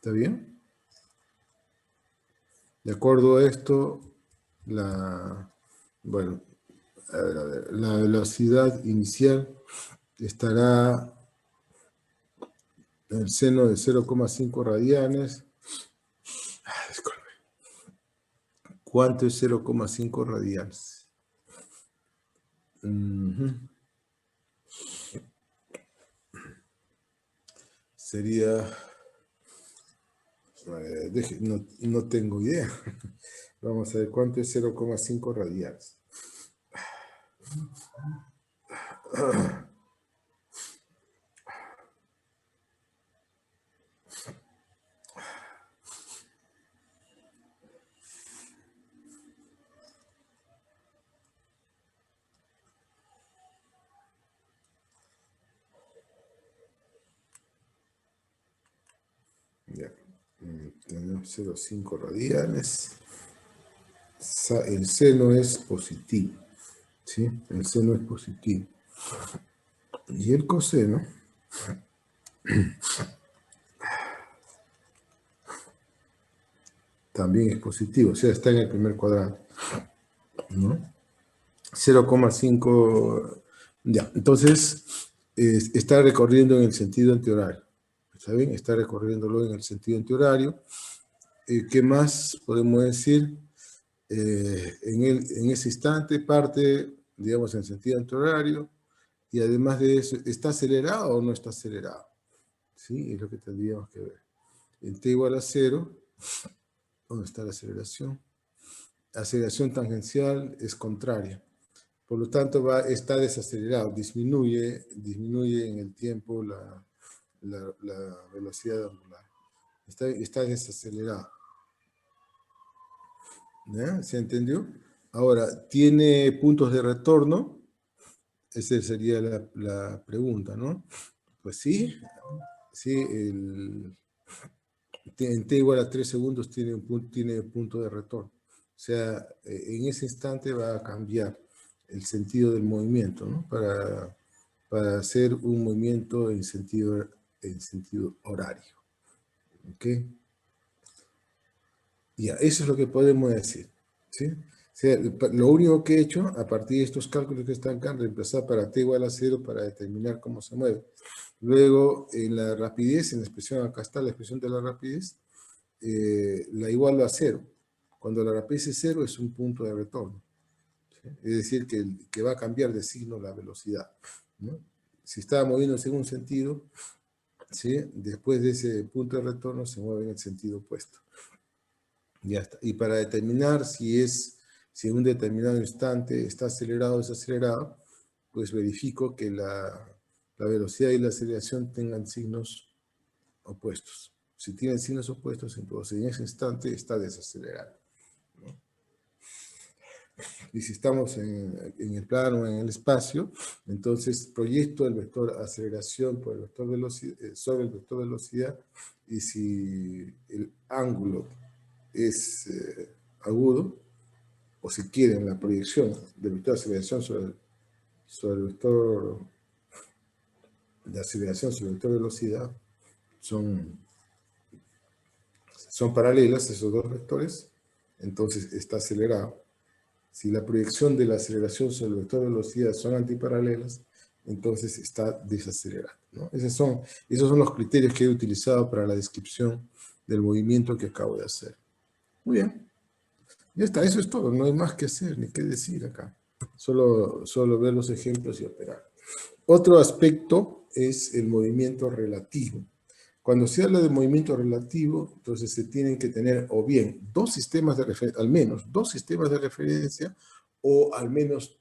¿Está bien? De acuerdo a esto, bueno, a ver, la velocidad inicial estará en el seno de 0,5 radianes. Disculpe. ¿Cuánto es 0,5 radianes? Sería... no tengo idea. Vamos a ver cuánto es 0,5 radianes. Ya. Tenemos 0,5 radianes. El seno es positivo. ¿Sí? El seno es positivo. Y el coseno también es positivo, o sea, está en el primer cuadrante, ¿no? 0,5, ya, entonces está recorriendo en el sentido antihorario, ¿está bien? Está recorriéndolo en el sentido antihorario. ¿Qué más podemos decir? En ese instante parte, digamos, en el sentido antihorario, y además de eso, ¿está acelerado o no está acelerado? ¿Sí? Es lo que tendríamos que ver. En t igual a 0, ¿dónde está la aceleración? La aceleración tangencial es contraria. Por lo tanto, está desacelerado, disminuye en el tiempo la velocidad angular. Está desacelerado. ¿Ya? ¿Se entendió? Ahora, ¿tiene puntos de retorno? Esa sería la pregunta, ¿no? Pues sí, sí, en t igual a 3 segundos tiene punto de retorno. O sea, en ese instante va a cambiar el sentido del movimiento, ¿no? Para hacer un movimiento en sentido horario. ¿Ok? Ya, eso es lo que podemos decir. ¿Sí? O sea, lo único que he hecho, a partir de estos cálculos que están acá, reemplazar para t igual a 0 para determinar cómo se mueve. Luego, en la rapidez, en la expresión, acá está la expresión de la rapidez, la igualo a 0. Cuando la rapidez es 0 es un punto de retorno. ¿Sí? Es decir, que va a cambiar de signo la velocidad, ¿no? Si estaba moviéndose en un sentido, ¿sí? Después de ese punto de retorno se mueve en el sentido opuesto. Ya está. Y para determinar si en un determinado instante está acelerado o desacelerado, pues verifico que la velocidad y la aceleración tengan signos opuestos. Si tienen signos opuestos, entonces en ese instante está desacelerado, ¿no? Y si estamos en el plano, en el espacio, entonces proyecto el vector aceleración por el vector velocidad, sobre el vector velocidad, y si el ángulo es agudo, o si quieren la proyección del vector de aceleración sobre el vector de aceleración sobre el vector de velocidad, son paralelas esos dos vectores, entonces está acelerado. Si la proyección de la aceleración sobre el vector de velocidad son antiparalelas, entonces está desacelerado, ¿no? Esos son los criterios que he utilizado para la descripción del movimiento que acabo de hacer. Muy bien. Ya está, eso es todo. No hay más que hacer ni qué decir acá. Solo ver los ejemplos y operar. Otro aspecto es el movimiento relativo. Cuando se habla de movimiento relativo, entonces se tienen que tener o bien al menos dos sistemas de referencia, o al menos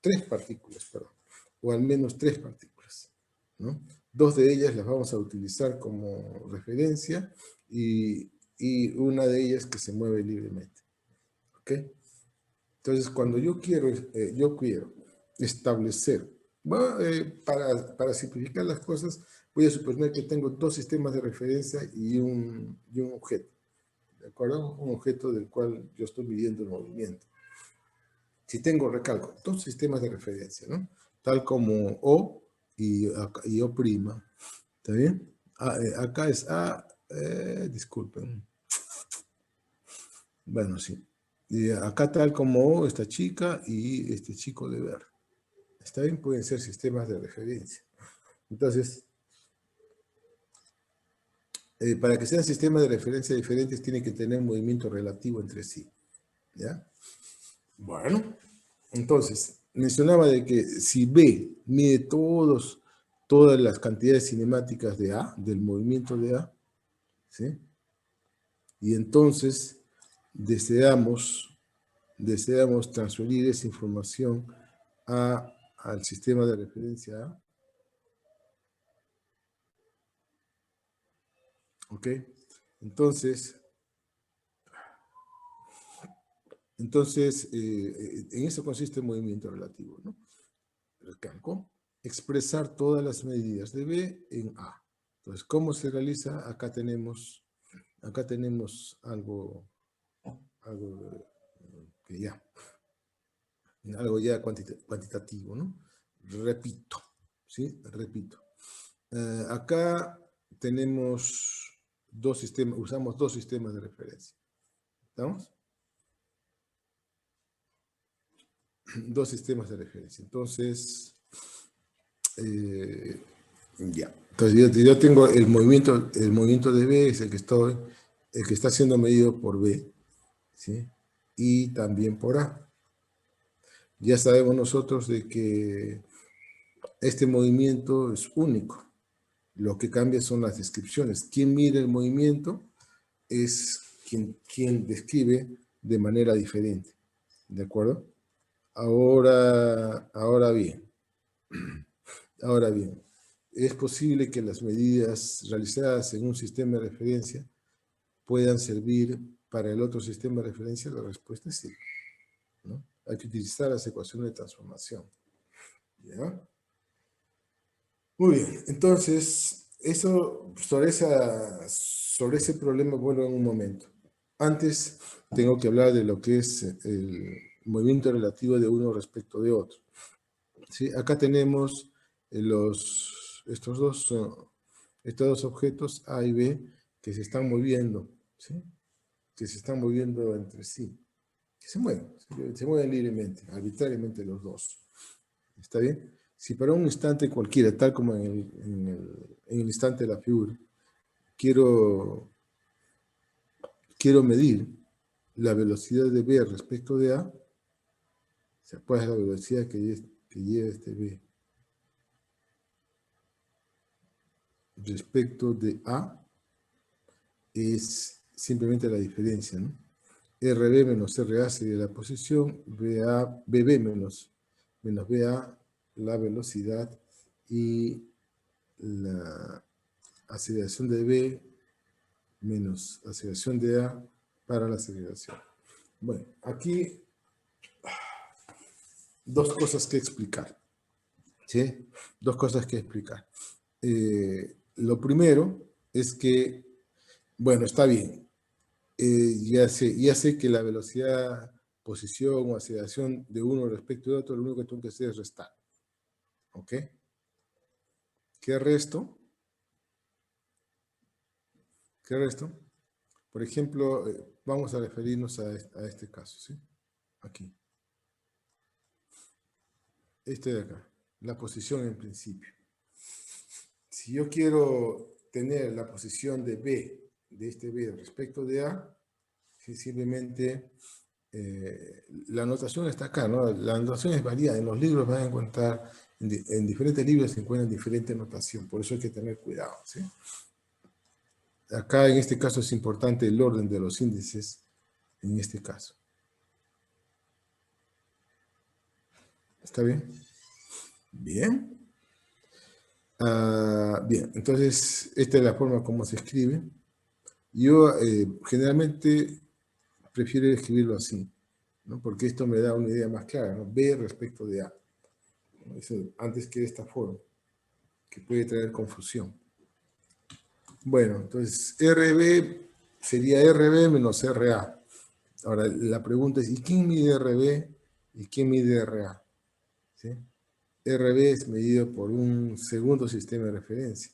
tres partículas, perdón, o al menos tres partículas, ¿no? Dos de ellas las vamos a utilizar como referencia y una de ellas que se mueve libremente. ¿Ok? Entonces, cuando yo quiero establecer, bueno, para simplificar las cosas, voy a suponer que tengo dos sistemas de referencia y un objeto, ¿de acuerdo? Un objeto del cual yo estoy midiendo el movimiento. Si tengo, recalco, dos sistemas de referencia, ¿no? Tal como O y O', ¿está bien? Acá es A, disculpen. Bueno, sí. Y acá tal como esta chica y este chico de ver. Está bien, pueden ser sistemas de referencia. Entonces, para que sean sistemas de referencia diferentes, tienen que tener movimiento relativo entre sí. ¿Ya? Bueno, entonces, mencionaba de que si B mide todas las cantidades cinemáticas de A, del movimiento de A, ¿sí? Y entonces deseamos transferir esa información al sistema de referencia A, ¿ok? Entonces, en eso consiste el movimiento relativo, ¿no? Recalco, expresar todas las medidas de B en A. Entonces, ¿cómo se realiza? Acá tenemos algo que ya, algo ya cuantitativo, ¿no? Repito, ¿sí? Repito. Acá tenemos usamos dos sistemas de referencia. ¿Estamos? Dos sistemas de referencia. Entonces, ya. Entonces yo tengo el movimiento de B es el que está siendo medido por B, ¿sí? Y también por A. Ya sabemos nosotros de que este movimiento es único. Lo que cambia son las descripciones. Quien mide el movimiento es quien describe de manera diferente. ¿De acuerdo? Ahora bien, es posible que las medidas realizadas en un sistema de referencia puedan servir para el otro sistema de referencia. La respuesta es sí, ¿no? Hay que utilizar las ecuaciones de transformación. ¿Ya? Muy bien, entonces, sobre ese problema vuelvo en un momento. Antes tengo que hablar de lo que es el movimiento relativo de uno respecto de otro. ¿Sí? Acá tenemos estos dos objetos A y B que se están moviendo, ¿sí? Que se están moviendo entre sí, que se mueven libremente, arbitrariamente los dos. ¿Está bien? Si para un instante cualquiera, tal como en el instante de la figura, quiero medir la velocidad de B respecto de A, o sea, pues la velocidad que lleva este B respecto de A, es simplemente la diferencia, ¿no? RB menos RA sería la posición, BB menos BA, la velocidad, y la aceleración de B menos aceleración de A para la aceleración. Bueno, aquí dos cosas que explicar, ¿sí? Dos cosas que explicar. Lo primero es que, bueno, está bien, ya sé que la velocidad, posición o aceleración de uno respecto de otro, lo único que tengo que hacer es restar. ¿Ok? ¿Qué resto? ¿Qué resto? Por ejemplo, vamos a referirnos a este caso, ¿sí? Aquí. Este de acá. La posición en principio. Si yo quiero tener la posición de B, de este B respecto de A, simplemente la anotación está acá, ¿no? La anotación es variada. En los libros van a encontrar, en diferentes libros se encuentran diferente anotación, por eso hay que tener cuidado, ¿sí? Acá en este caso es importante el orden de los índices, en este caso. ¿Está bien? Bien. Bien, entonces esta es la forma como se escribe. Yo generalmente prefiero escribirlo así, ¿no? Porque esto me da una idea más clara, ¿no? B respecto de A, ¿no? Eso, antes que de esta forma, que puede traer confusión. Bueno, entonces RB sería RB menos RA. Ahora, la pregunta es, ¿y quién mide RB y quién mide RA? ¿Sí? RB es medido por un segundo sistema de referencia.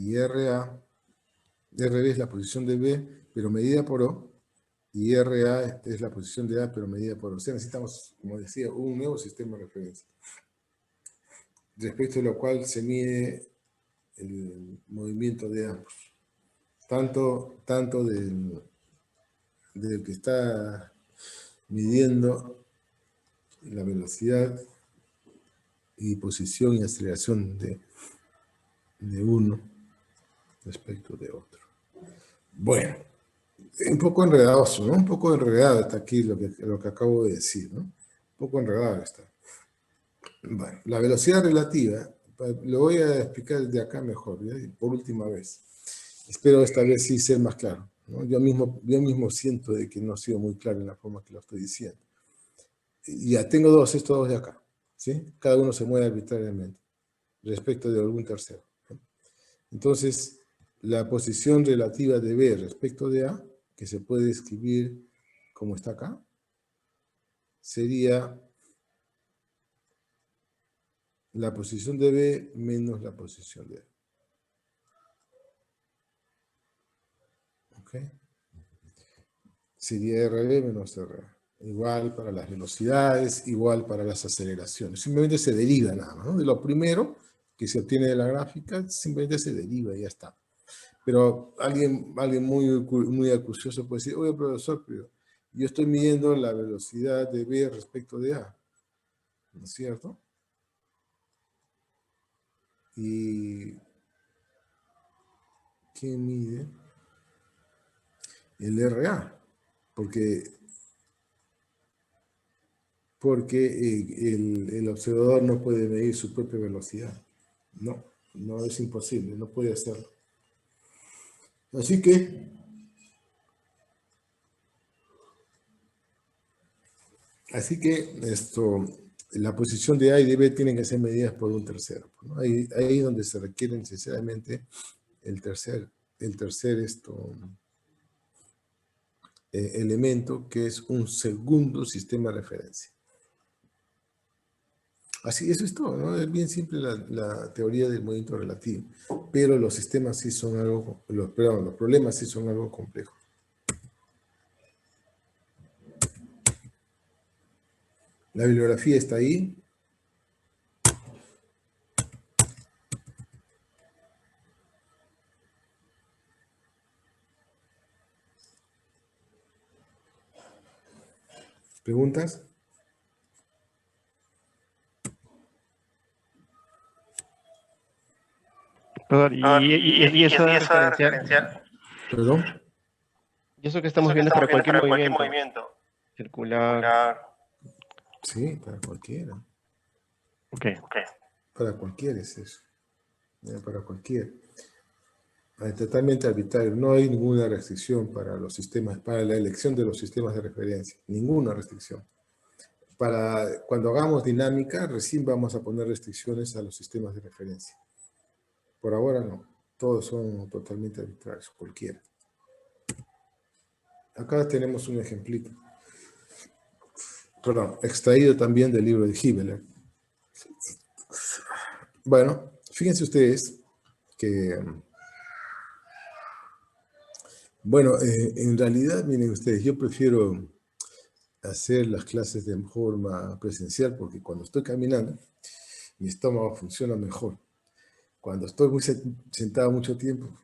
y RB es la posición de B, pero medida por O, y RA es la posición de A, pero medida por O. O sea, necesitamos, como decía, un nuevo sistema de referencia, respecto a lo cual se mide el movimiento de ambos, tanto del que está midiendo la velocidad y posición y aceleración de uno respecto de otro. Bueno, un poco enredadoso, ¿no? Un poco enredado está aquí lo que acabo de decir, ¿no? Un poco enredado está. Bueno, la velocidad relativa, lo voy a explicar de acá mejor, ¿ya? Por última vez. Espero esta vez sí ser más claro, ¿no? Yo mismo siento de que no ha sido muy claro en la forma que lo estoy diciendo. Y ya tengo estos dos de acá, ¿sí? Cada uno se mueve arbitrariamente respecto de algún tercero, ¿no? Entonces, la posición relativa de B respecto de A, que se puede escribir como está acá, sería la posición de B menos la posición de A. ¿Ok? Sería RB menos RA. Igual para las velocidades, igual para las aceleraciones. Simplemente se deriva nada más, ¿no? De lo primero que se obtiene de la gráfica, simplemente se deriva y ya está. Pero alguien muy acucioso puede decir, oye, profesor, pero yo estoy midiendo la velocidad de B respecto de A, ¿no es cierto? ¿Y quién mide? El RA, porque el observador no puede medir su propia velocidad. No es imposible, no puede hacerlo. Así que la posición de A y de B tienen que ser medidas por un tercero, ¿no? Ahí es donde se requiere necesariamente el tercer elemento, que es un segundo sistema de referencia. Así, eso es todo, ¿no? Es bien simple la teoría del movimiento relativo, pero los sistemas sí son algo, los problemas sí son algo complejos. La bibliografía está ahí. ¿Preguntas? Y esa referencia, ¿Perdón? y eso que estamos Eso que viendo es estamos para viendo cualquier para cualquier movimiento movimiento circular. circular. Sí, para cualquiera. Ok. Para cualquiera es eso. Para cualquiera. Totalmente arbitrario. No hay ninguna restricción para los sistemas, para la elección de los sistemas de referencia. Ninguna restricción. Cuando hagamos dinámica, recién vamos a poner restricciones a los sistemas de referencia. Por ahora no. Todos son totalmente arbitrarios, cualquiera. Acá tenemos un ejemplito. Perdón, extraído también del libro de Hibeler. Bueno, fíjense ustedes que, bueno, en realidad, miren ustedes, yo prefiero hacer las clases de forma presencial porque cuando estoy caminando, mi estómago funciona mejor. Cuando estoy sentado mucho tiempo,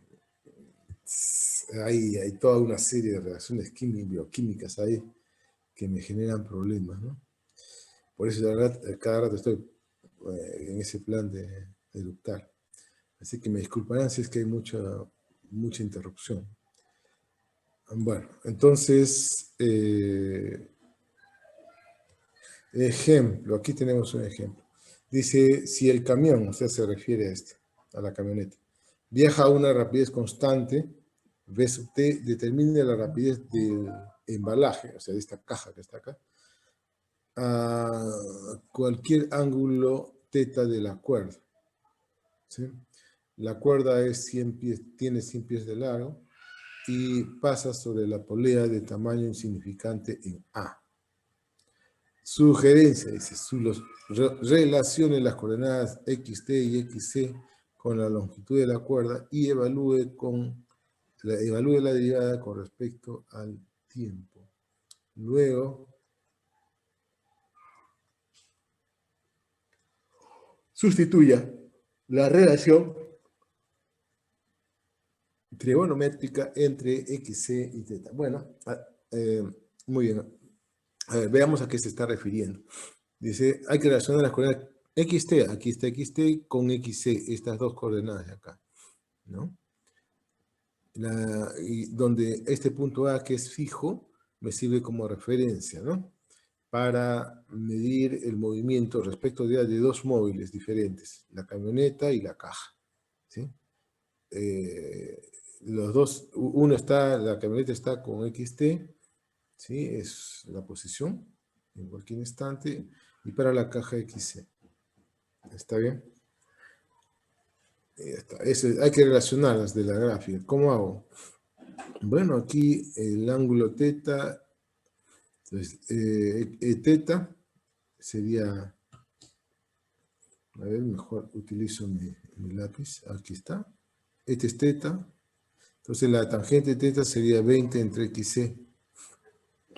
hay toda una serie de reacciones bioquímicas ahí que me generan problemas, ¿no? Por eso, la verdad, cada rato estoy en ese plan de eructar. Así que me disculparán si es que hay mucha interrupción. Bueno, entonces, ejemplo, aquí tenemos un ejemplo. Dice, si el camión, o sea, se refiere a la camioneta, viaja a una rapidez constante, V sub t determina la rapidez del embalaje, o sea, de esta caja que está acá, a cualquier ángulo θ de la cuerda, ¿sí? La cuerda es 100 pies, tiene 100 pies de largo y pasa sobre la polea de tamaño insignificante en A. Sugerencia, dice, relacione las coordenadas xt y xc con la longitud de la cuerda y evalúe la derivada con respecto al tiempo. Luego, sustituya la relación trigonométrica entre XC y θ. Bueno, muy bien. A ver, veamos a qué se está refiriendo. Dice, hay que relacionar las coordenadas XT, aquí está XT con XC, estas dos coordenadas de acá, ¿no? Y donde este punto A, que es fijo, me sirve como referencia, ¿no? Para medir el movimiento respecto de dos móviles diferentes, la camioneta y la caja, ¿sí? Los dos, la camioneta está con XT, ¿sí? Es la posición en cualquier instante, y para la caja XC. ¿Está bien? Ya está. Hay que relacionarlas de la gráfica. ¿Cómo hago? Bueno, aquí el ángulo teta, entonces, teta sería, a ver, mejor utilizo mi lápiz, aquí está. Este es teta, entonces la tangente teta sería 20 entre XC.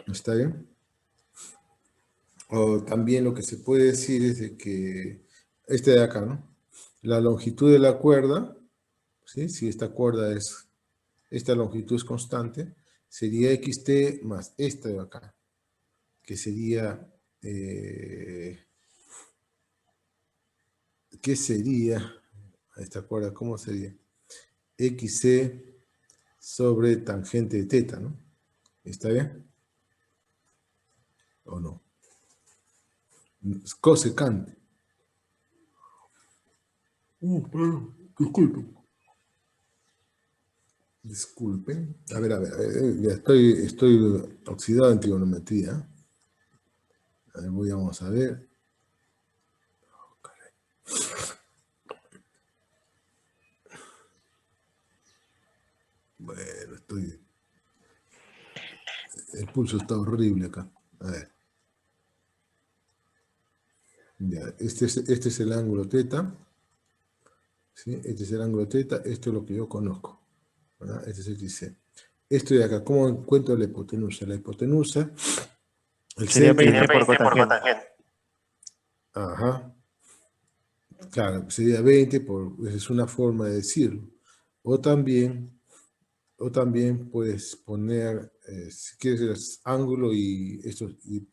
¿Está bien? O también lo que se puede decir es de que, este de acá, ¿no? La longitud de la cuerda, ¿sí? Si esta longitud es constante, sería XT más esta de acá, que sería, ¿qué sería esta cuerda? ¿Cómo sería? XC sobre tangente de teta, ¿no? ¿Está bien? ¿O no? Cosecante. Perdón, disculpen. Disculpen. A ver, ya estoy oxidado en trigonometría. A ver, vamos a ver. Oh, caray. Bueno, el pulso está horrible acá. A ver. Ya, este es el ángulo teta. ¿Sí? Este es el ángulo teta. Esto es lo que yo conozco, ¿verdad? Este es el XC. Esto de acá, ¿cómo encuentro la hipotenusa? La hipotenusa, el Sería centro. 20 por cotangente. Ajá. Claro, sería 20 es una forma de decirlo. O también puedes poner, si quieres, ángulo y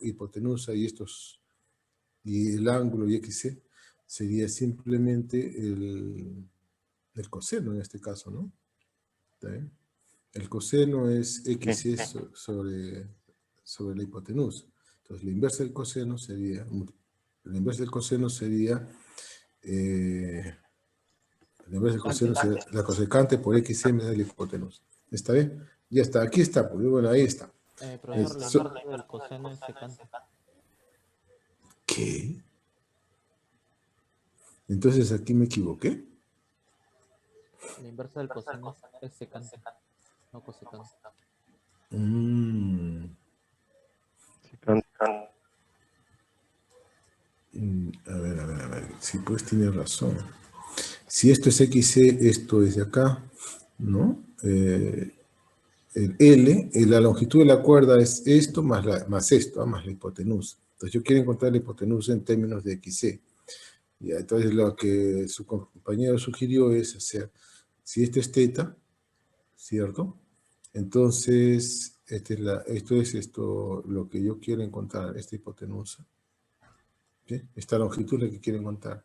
hipotenusa y el ángulo y XC, sería simplemente el coseno en este caso, ¿no? ¿Está bien? El coseno es XC sobre la hipotenusa. Entonces, la inversa del coseno sería, la inversa del coseno sería, la inversa del coseno sería la cosecante por XC me da la hipotenusa. ¿Está bien? Ya está, aquí está, pues bueno, ahí está. Profesor, la inversa del coseno es secante. ¿Qué? Entonces aquí me equivoqué. La inversa del coseno es secante, no cosecante. Mm, a ver. Sí, pues tiene razón. Si esto es XC, esto es de acá, ¿no? El L, la longitud de la cuerda es esto más esto, más la hipotenusa. Entonces yo quiero encontrar la hipotenusa en términos de XC. Ya, entonces lo que su compañero sugirió es hacer, si esto es teta, ¿cierto? Entonces, esto es lo que yo quiero encontrar, esta hipotenusa. ¿Sí? Esta longitud es la que quiero encontrar.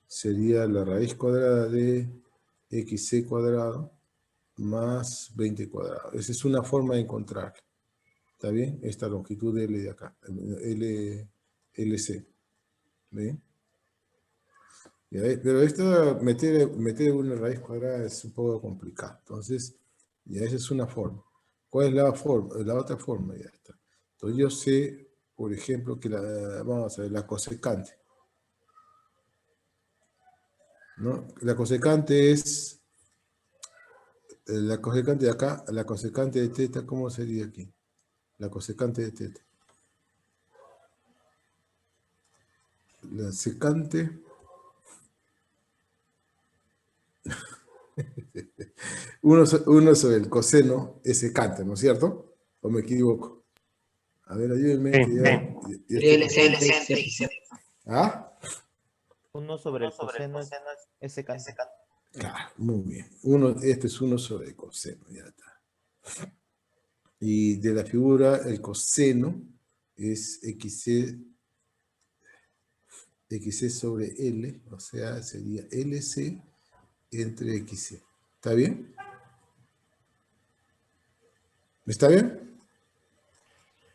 Sería la raíz cuadrada de XC cuadrado más 20 cuadrado. Esa es una forma de encontrar. ¿Está bien? Esta longitud de L de acá, LC. ¿Bien? Pero meter una raíz cuadrada es un poco complicado. Entonces, ya esa es una forma. ¿Cuál es la otra forma? Ya está. Entonces yo sé, por ejemplo, que vamos a ver, la cosecante. ¿No? La cosecante es, la cosecante de acá, la cosecante de teta, ¿cómo sería aquí? La cosecante de teta. La secante Uno sobre el coseno es secante, ¿no es cierto? ¿O me equivoco? A ver, ayúdenme. Sí. Que ya Sería estoy LC. ¿Ah? 1 sobre el coseno es secante. Claro, muy bien. Este es 1 sobre el coseno, ya está. Y de la figura, el coseno es XC sobre L, o sea, sería LC entre XC. ¿Está bien? ¿Está bien?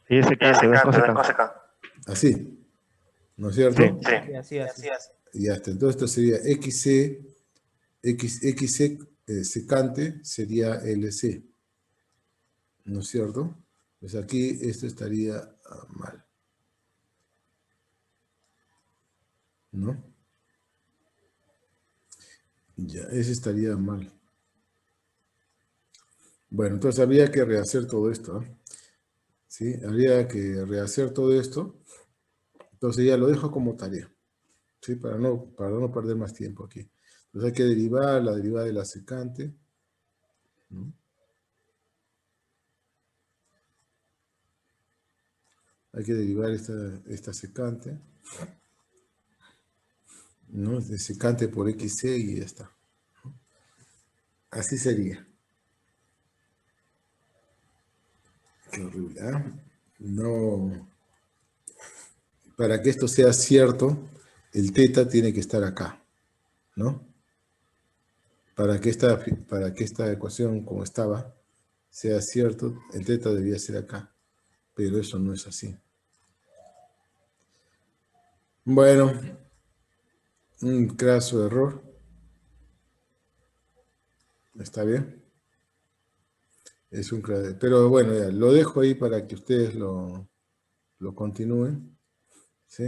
Sí, es secante, no es cosecante. Así, ¿no es cierto? Sí. Sí, así. Y ya está. Entonces esto sería XC secante sería LC, ¿no es cierto? Pues aquí esto estaría mal, ¿no? Ya, ese estaría mal. Bueno, entonces habría que rehacer todo esto, ¿eh? ¿Sí? Habría que rehacer todo esto. Entonces ya lo dejo como tarea, ¿sí? Para no perder más tiempo aquí. Entonces hay que derivar la derivada de la secante, ¿no? Hay que derivar esta secante, ¿no? De secante por XC y ya está. Así sería. Qué horrible, ¿ah? No. Para que esto sea cierto, el teta tiene que estar acá, ¿no? Para que esta ecuación, como estaba, sea cierto, el teta debía ser acá. Pero eso no es así. Bueno, un craso error. ¿Está bien? Es un craso. Pero bueno, ya, lo dejo ahí para que ustedes lo continúen. ¿Sí?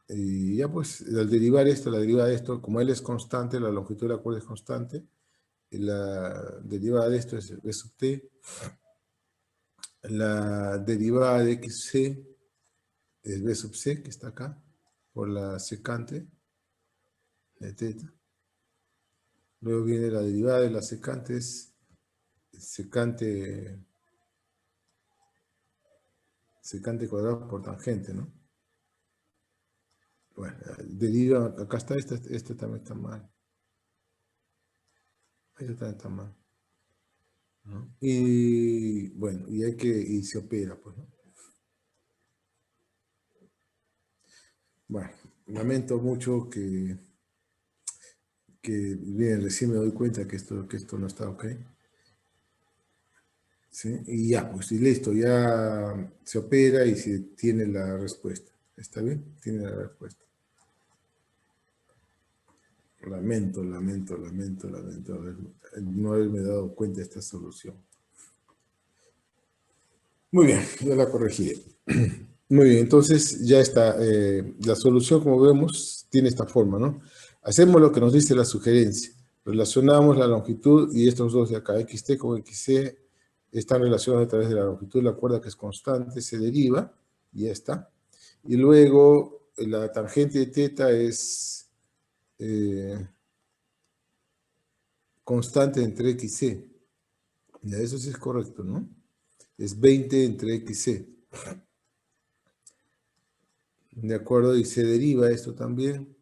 Y ya pues, al derivar esto, la derivada de esto, como él es constante, la longitud de la cuerda es constante, y la derivada de esto es B sub t. La derivada de xc es B sub c, que está acá, por la secante de teta. Luego viene la derivada de la secante, es secante cuadrado por tangente, ¿no? Bueno, deriva, acá está, este también está mal. Este también está mal, ¿no? Y bueno, y se opera, pues, ¿no? Bueno, lamento mucho bien, recién me doy cuenta que esto no está ok. ¿Sí? Y ya, pues y listo, ya se opera y se tiene la respuesta. ¿Está bien? Tiene la respuesta. Lamento no haberme dado cuenta de esta solución. Muy bien, ya la corregí. Muy bien, entonces ya está. La solución, como vemos, tiene esta forma, ¿no? Hacemos lo que nos dice la sugerencia. Relacionamos la longitud y estos dos de acá, XT con XC, están relacionados a través de la longitud de la cuerda que es constante, se deriva, y ya está. Y luego la tangente de teta es constante entre XC. Ya, eso sí es correcto, ¿no? Es 20 entre XC. ¿De acuerdo? Y se deriva esto también.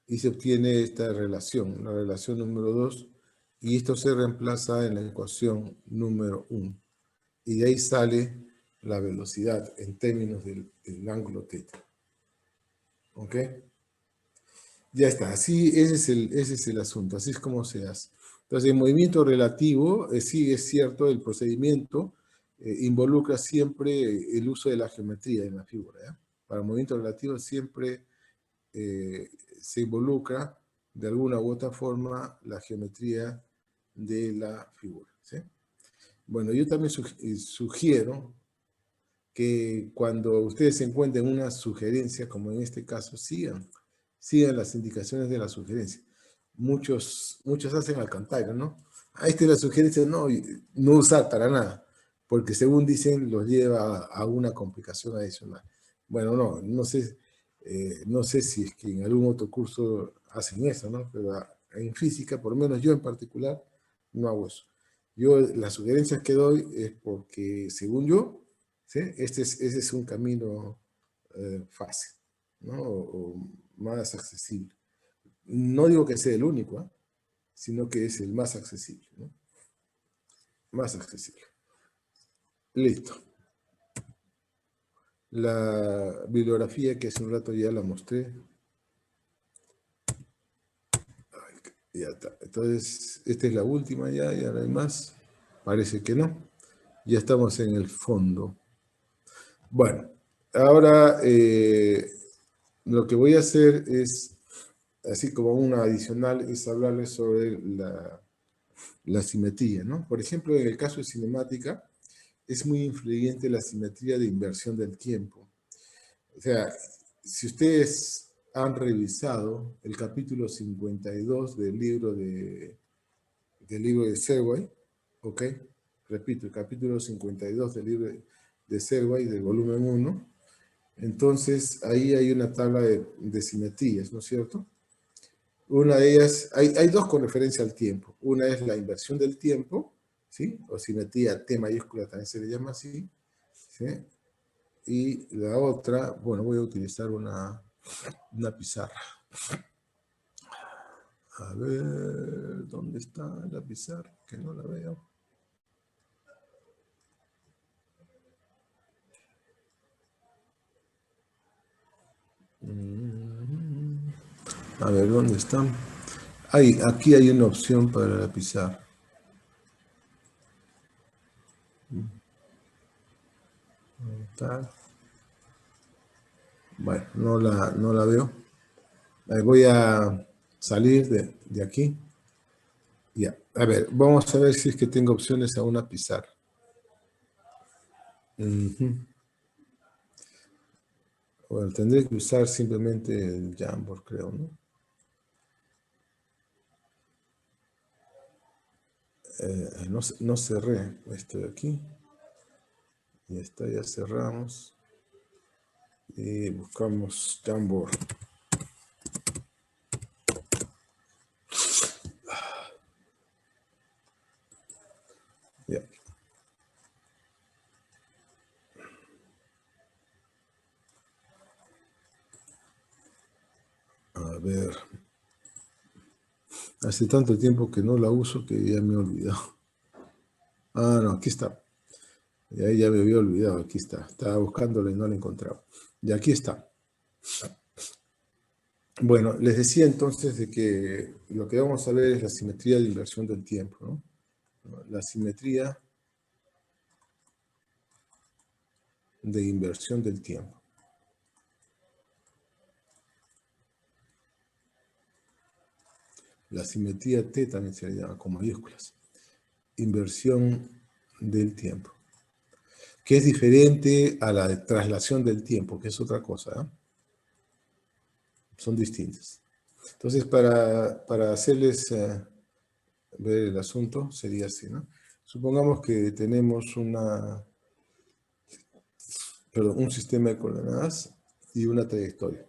Y se obtiene esta relación, la relación número 2. Y esto se reemplaza en la ecuación número 1. Y de ahí sale la velocidad en términos del ángulo θ. ¿Ok? Ya está. Así, ese es el asunto. Así es como se hace. Entonces, el movimiento relativo, sí es cierto, el procedimiento involucra siempre el uso de la geometría en la figura. ¿Ya? Para el movimiento relativo siempre se involucra de alguna u otra forma la geometría de la figura. ¿Sí? Bueno, yo también sugiero que cuando ustedes encuentren una sugerencia, como en este caso, sigan las indicaciones de la sugerencia. Muchos hacen al cantairo, ¿no? Esta es la sugerencia, no usar para nada, porque según dicen, los lleva a una complicación adicional. Bueno, no sé si es que en algún otro curso hacen eso, ¿no? Pero en física, por lo menos yo en particular, no hago eso. Yo las sugerencias que doy es porque, según yo, ¿sí? Ese es un camino fácil, ¿no? O más accesible. No digo que sea el único, ¿eh? Sino que es el más accesible, ¿no? Más accesible. Listo. La bibliografía que hace un rato ya la mostré. Ya está. Entonces, esta es la última ya no hay más. Parece que no. Ya estamos en el fondo. Bueno, ahora lo que voy a hacer es, así como una adicional, es hablarles sobre la simetría, ¿no? Por ejemplo, en el caso de cinemática, es muy influyente la simetría de inversión del tiempo. O sea, si ustedes han revisado el capítulo 52 del libro de Serway, ¿ok? Repito, el capítulo 52 del libro de Serway, del volumen 1, entonces ahí hay una tabla de simetrías, ¿no es cierto? Una de ellas, hay dos con referencia al tiempo. Una es la inversión del tiempo, ¿sí? O simetría T mayúscula también se le llama así, ¿sí? Y la otra, bueno, voy a utilizar una pizarra. A ver, ¿dónde está la pizarra? Que no la veo. A ver, ¿dónde están? Aquí hay una opción para la pizarra. Tal. Bueno, no la veo. Voy a salir de aquí. Ya. A ver, vamos a ver si es que tengo opciones a una pizarra. Bueno, tendré que usar simplemente el Jamboard, creo, ¿no? No cerré esto de aquí. Ya está, ya cerramos. Y buscamos Jamboard. Ya. A ver. Hace tanto tiempo que no la uso que ya me he olvidado. Ah, no, aquí está. Y ahí ya me había olvidado, aquí está. Estaba buscándola y no la encontraba. Y aquí está. Bueno, les decía entonces de que lo que vamos a ver es la simetría de inversión del tiempo, ¿no? La simetría de inversión del tiempo. La simetría T también se le llama con mayúsculas. Inversión del tiempo. Que es diferente a la de traslación del tiempo, que es otra cosa, ¿eh? Son distintas. Entonces, para hacerles ver el asunto, sería así, ¿no? Supongamos que tenemos un sistema de coordenadas y una trayectoria.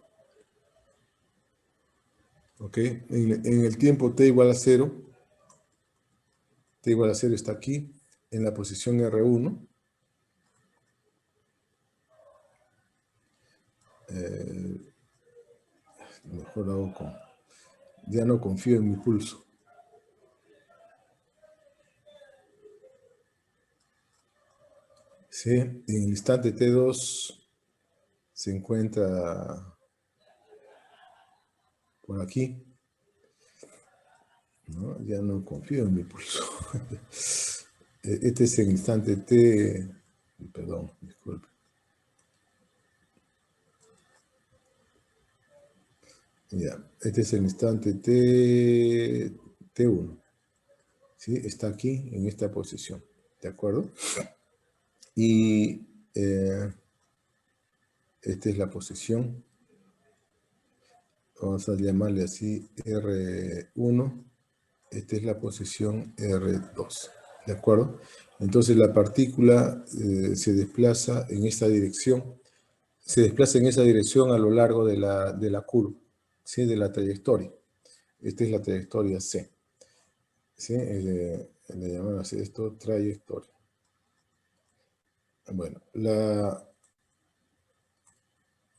¿Ok? En el tiempo t igual a 0, t igual a 0 está aquí, en la posición R1. Mejor hago ya no confío en mi pulso. ¿Sí? En el instante T2 se encuentra por aquí. ¿No? Ya no confío en mi pulso. Este es el instante T. Perdón, disculpe. Ya, este es el instante T1. ¿Sí? Está aquí, en esta posición. ¿De acuerdo? Y esta es la posición. Vamos a llamarle así R1. Esta es la posición R2. ¿De acuerdo? Entonces la partícula se desplaza en esta dirección. Se desplaza en esa dirección a lo largo de la curva, ¿sí? De la trayectoria. Esta es la trayectoria C. ¿Sí? Le llaman así esto trayectoria. Bueno, la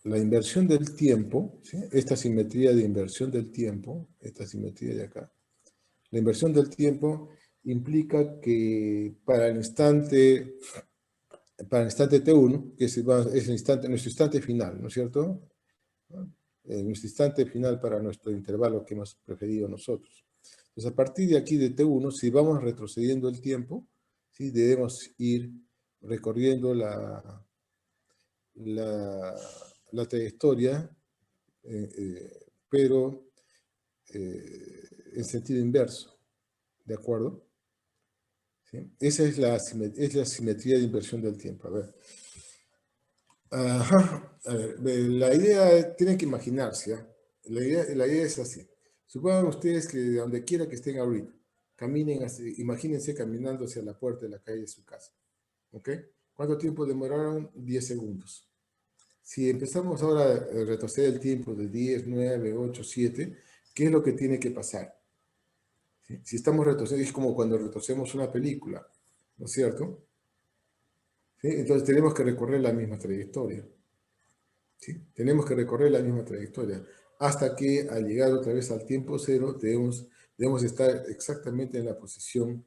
inversión del tiempo, ¿sí? Esta simetría de inversión del tiempo, esta simetría de acá, la inversión del tiempo implica que para el instante T1, que es el instante, nuestro instante final, ¿no es cierto? Nuestro instante final para nuestro intervalo que hemos preferido nosotros. Entonces, a partir de aquí de T1, si vamos retrocediendo el tiempo, ¿sí? Debemos ir recorriendo la trayectoria, pero en sentido inverso, ¿de acuerdo? ¿Sí? Esa es la simetría de inversión del tiempo. A ver. Ajá. A ver, la idea, tienen que imaginarse, ¿eh? La idea es así. Supongan ustedes que de donde quiera que estén ahorita, imagínense caminando hacia la puerta de la calle de su casa. ¿Ok? ¿Cuánto tiempo demoraron? 10 segundos. Si empezamos ahora a retroceder el tiempo de 10, 9, 8, 7, ¿qué es lo que tiene que pasar? ¿Sí? Si estamos retrocediendo, es como cuando retrocedemos una película, ¿no es cierto? ¿Sí? Entonces tenemos que recorrer la misma trayectoria. ¿Sí? Tenemos que recorrer la misma trayectoria hasta que al llegar otra vez al tiempo cero debemos estar exactamente en la posición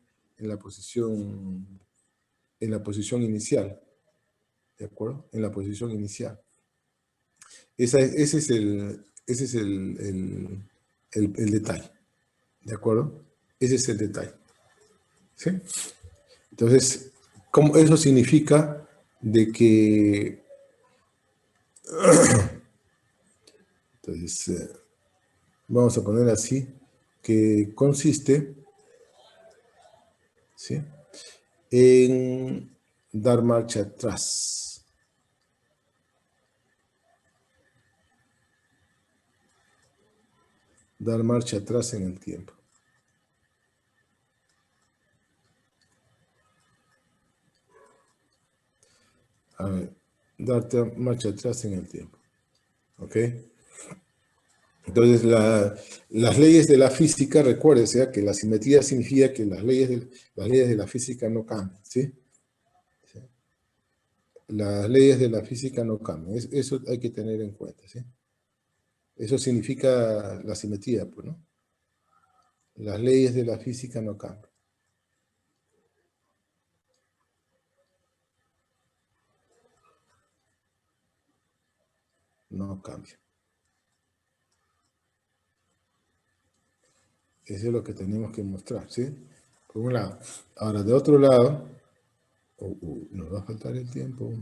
inicial, ¿de acuerdo? En la posición inicial. Ese es el detalle, ¿de acuerdo? Ese es el detalle, ¿sí? Entonces, eso significa de que entonces, vamos a poner así, que consiste, ¿sí?, en dar marcha atrás. Dar marcha atrás en el tiempo. A ver, darte marcha atrás en el tiempo. ¿Ok? Entonces, las leyes de la física, recuérdese que la simetría significa que las leyes de la física no cambian, ¿sí? ¿Sí? Las leyes de la física no cambian. Eso hay que tener en cuenta, ¿sí? Eso significa la simetría, pues, ¿no? Las leyes de la física no cambian. No cambian. Eso es lo que tenemos que mostrar, ¿sí? Por un lado. Ahora, de otro lado, nos va a faltar el tiempo.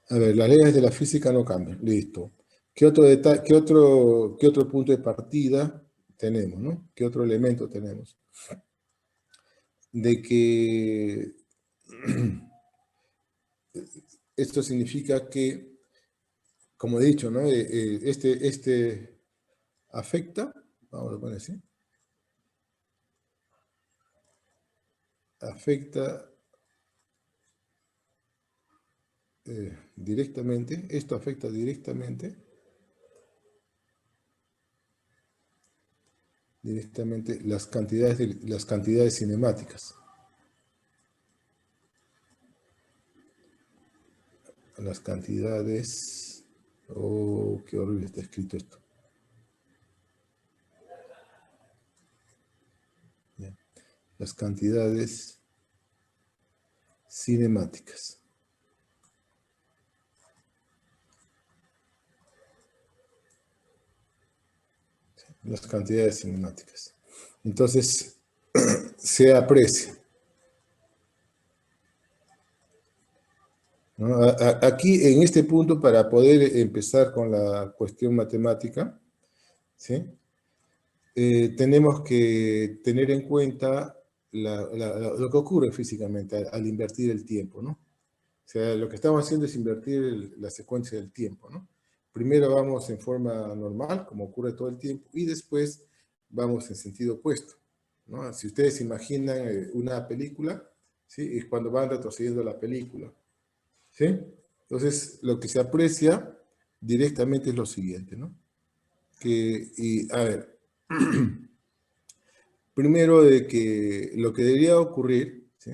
A ver, las leyes de la física no cambian. Listo. ¿Qué otro punto de partida tenemos, no? ¿Qué otro elemento tenemos? De que esto significa que, como he dicho, ¿no? Este afecta, vamos a poner así, afecta directamente, esto afecta directamente las cantidades cinemáticas. Las cantidades, oh, qué horrible está escrito esto. Bien. Las cantidades cinemáticas. Las cantidades cinemáticas. Entonces, se aprecia, ¿no? Aquí, en este punto, para poder empezar con la cuestión matemática, ¿sí? Tenemos que tener en cuenta lo que ocurre físicamente al invertir el tiempo, ¿no? O sea, lo que estamos haciendo es invertir la secuencia del tiempo, ¿no? Primero vamos en forma normal, como ocurre todo el tiempo, y después vamos en sentido opuesto, ¿no? Si ustedes imaginan una película, ¿sí? Es cuando van retrocediendo la película, ¿sí? Entonces, lo que se aprecia directamente es lo siguiente, ¿no? A ver, Primero de que lo que debería ocurrir, ¿sí?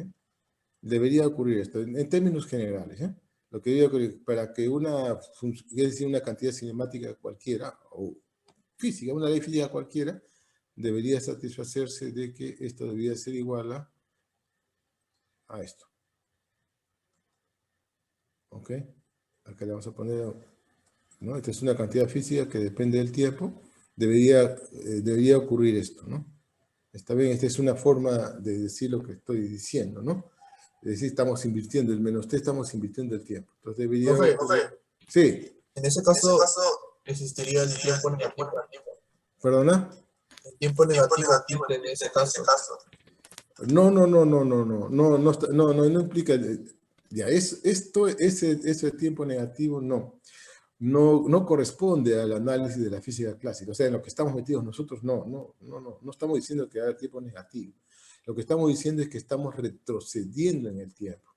Debería ocurrir esto, en términos generales, ¿eh? Lo que debería ocurrir para que es decir, una cantidad cinemática cualquiera, o física, una ley física cualquiera, debería satisfacerse de que esto debería ser igual a esto. ¿Ok? Acá le vamos a poner, ¿no? Esta es una cantidad física que depende del tiempo, debería ocurrir esto, ¿no? Está bien, esta es una forma de decir lo que estoy diciendo, ¿no? Es decir, estamos invirtiendo el menos t, estamos invirtiendo el tiempo. Entonces debería... Profe, Sí, en ese caso existiría el tiempo negativo. ¿perdona? El tiempo negativo existe en ese caso. No, no, no, no, no, no, no, no, no implica, ya, ese tiempo negativo no corresponde al análisis de la física clásica. O sea, en lo que estamos metidos nosotros, no estamos diciendo que haya tiempo negativo. Lo que estamos diciendo es que estamos retrocediendo en el tiempo,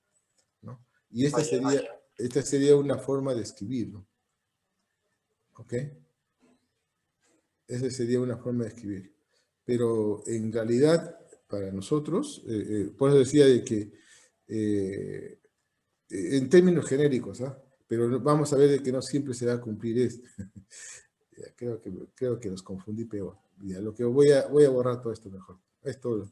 ¿no? Y esta sería una forma de escribirlo, ¿ok? Esa sería una forma de escribir. Pero en realidad, para nosotros, por eso decía de que en términos genéricos, ¿ah? Pero vamos a ver de que no siempre se va a cumplir esto. Creo que los confundí peor. Ya, lo que voy a borrar todo esto mejor. Esto,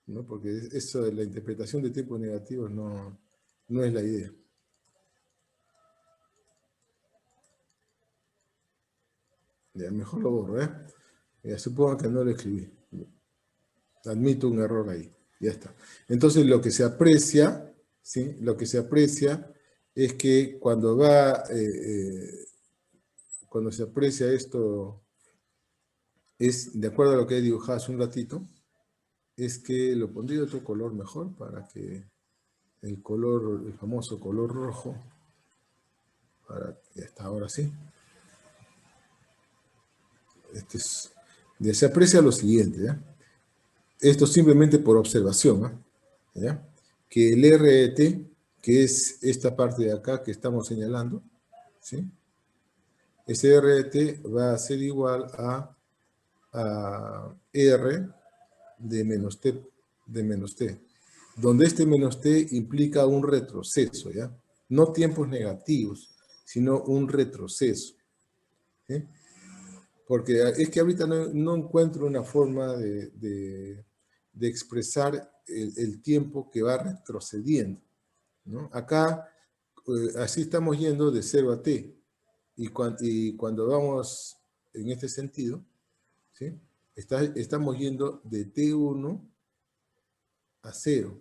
¿no? Porque eso de la interpretación de tiempos negativos no es la idea. Ya, mejor lo borro, ¿eh? Ya, supongo que no lo escribí. Admito un error ahí. Ya está. Entonces lo que se aprecia, ¿sí? Lo que se aprecia es que cuando se aprecia esto, es de acuerdo a lo que he dibujado hace un ratito, es que lo pondría de otro color mejor para que el famoso color rojo, ya está, ahora sí. Se aprecia lo siguiente, ¿ya? Esto simplemente por observación, ¿ah? ¿Ya? Que el RET, que es esta parte de acá que estamos señalando, ¿sí? Ese RET va a ser igual a R de menos T, donde este menos T implica un retroceso, ¿ya? No tiempos negativos, sino un retroceso, ¿sí? Porque es que ahorita no encuentro una forma de expresar el tiempo que va retrocediendo, ¿no? Acá, así estamos yendo de 0 a t, y cuando vamos en este sentido, ¿sí? Estamos yendo de t1 a 0,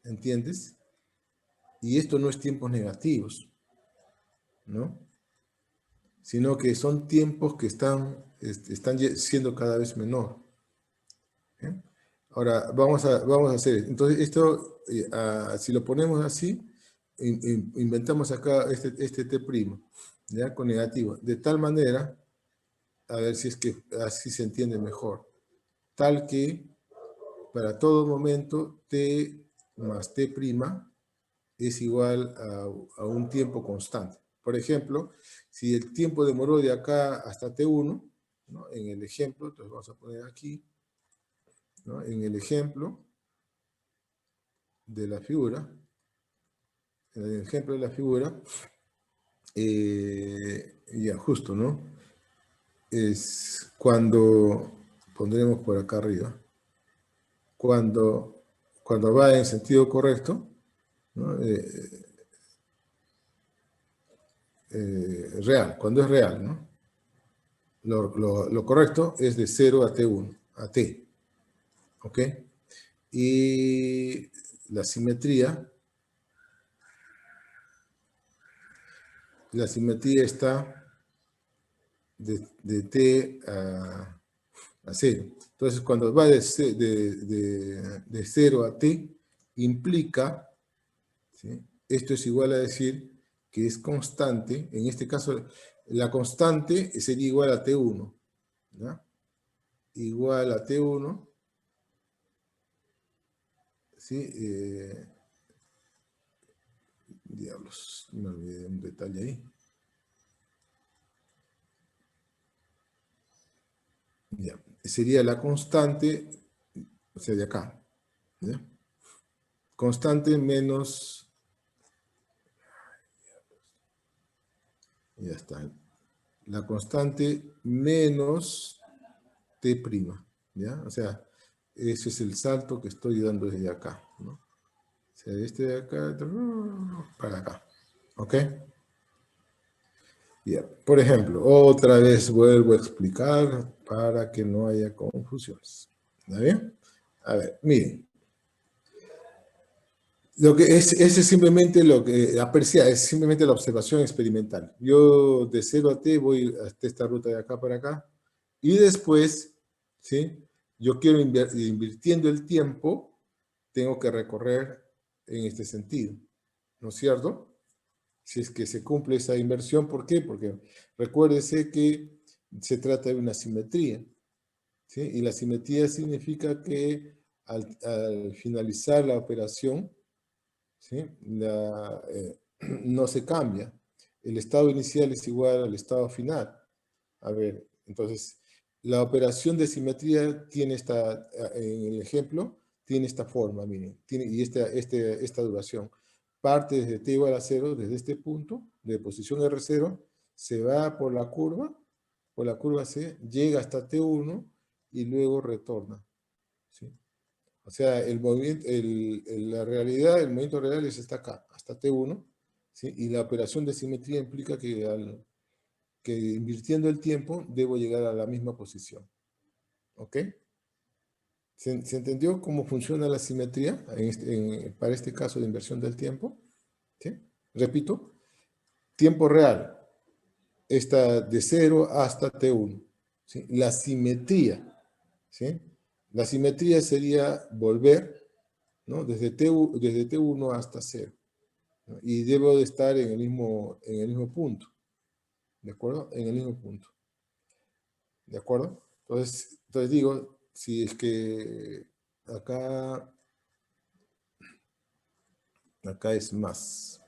¿entiendes? Y esto no es tiempos negativos, ¿no? Sino que son tiempos que están siendo cada vez menor. ¿Eh? Ahora, vamos a hacer, entonces esto, si lo ponemos así, inventamos acá este T', ¿ya? Con negativo, de tal manera, a ver si es que así se entiende mejor, tal que para todo momento T más T' es igual a un tiempo constante. Por ejemplo, si el tiempo demoró de acá hasta T1, ¿no? En el ejemplo, entonces vamos a poner aquí, ¿no? En el ejemplo de la figura, en el ejemplo de la figura, ya justo, ¿no? Es cuando, pondremos por acá arriba, cuando va en sentido correcto, ¿no? Real, cuando es real, ¿no? Lo correcto es de 0 a T1, a T, ¿ok? Y la simetría está de T a 0. Entonces, cuando va de 0 a T, implica, ¿sí? Esto es igual a decir que es constante. En este caso, la constante sería igual a T1, ¿ya? Igual a T1, ¿sí? Diablos, me olvidé un detalle ahí. Ya. Sería la constante, o sea, de acá. ¿Ya? Constante menos, ya está, la constante menos T', ¿ya? O sea, ese es el salto que estoy dando desde acá, ¿no? O sea, este de acá para acá, ¿ok? Ya. Por ejemplo, otra vez vuelvo a explicar para que no haya confusiones. ¿Está bien? A ver, miren. Lo que ese es simplemente lo que aprecia, es simplemente la observación experimental. Yo de 0 a t voy hasta esta ruta de acá para acá y después, ¿sí? Yo quiero invirtiendo el tiempo, tengo que recorrer en este sentido, ¿no es cierto? Si es que se cumple esa inversión, ¿por qué? Porque recuérdese que se trata de una simetría, ¿sí? Y la simetría significa que al finalizar la operación, ¿sí? No se cambia. El estado inicial es igual al estado final. A ver, entonces, la operación de simetría tiene en el ejemplo, tiene esta forma, miren, y esta duración. Parte desde t igual a 0, desde este punto, de posición R0, se va por la curva C, llega hasta T1 y luego retorna. ¿Sí? O sea, el movimiento, la realidad, el movimiento real es hasta acá, hasta T1, ¿sí? Y la operación de simetría implica que invirtiendo el tiempo debo llegar a la misma posición. ¿Ok? ¿Se entendió cómo funciona la simetría para este caso de inversión del tiempo? ¿Sí? Repito, tiempo real está de 0 hasta T1. ¿Sí? La simetría, ¿sí? La simetría sería volver, ¿no? Desde T1 hasta 0. ¿No? Y debo de estar en el mismo punto. ¿De acuerdo? En el mismo punto. ¿De acuerdo? Entonces digo, si es que acá es más.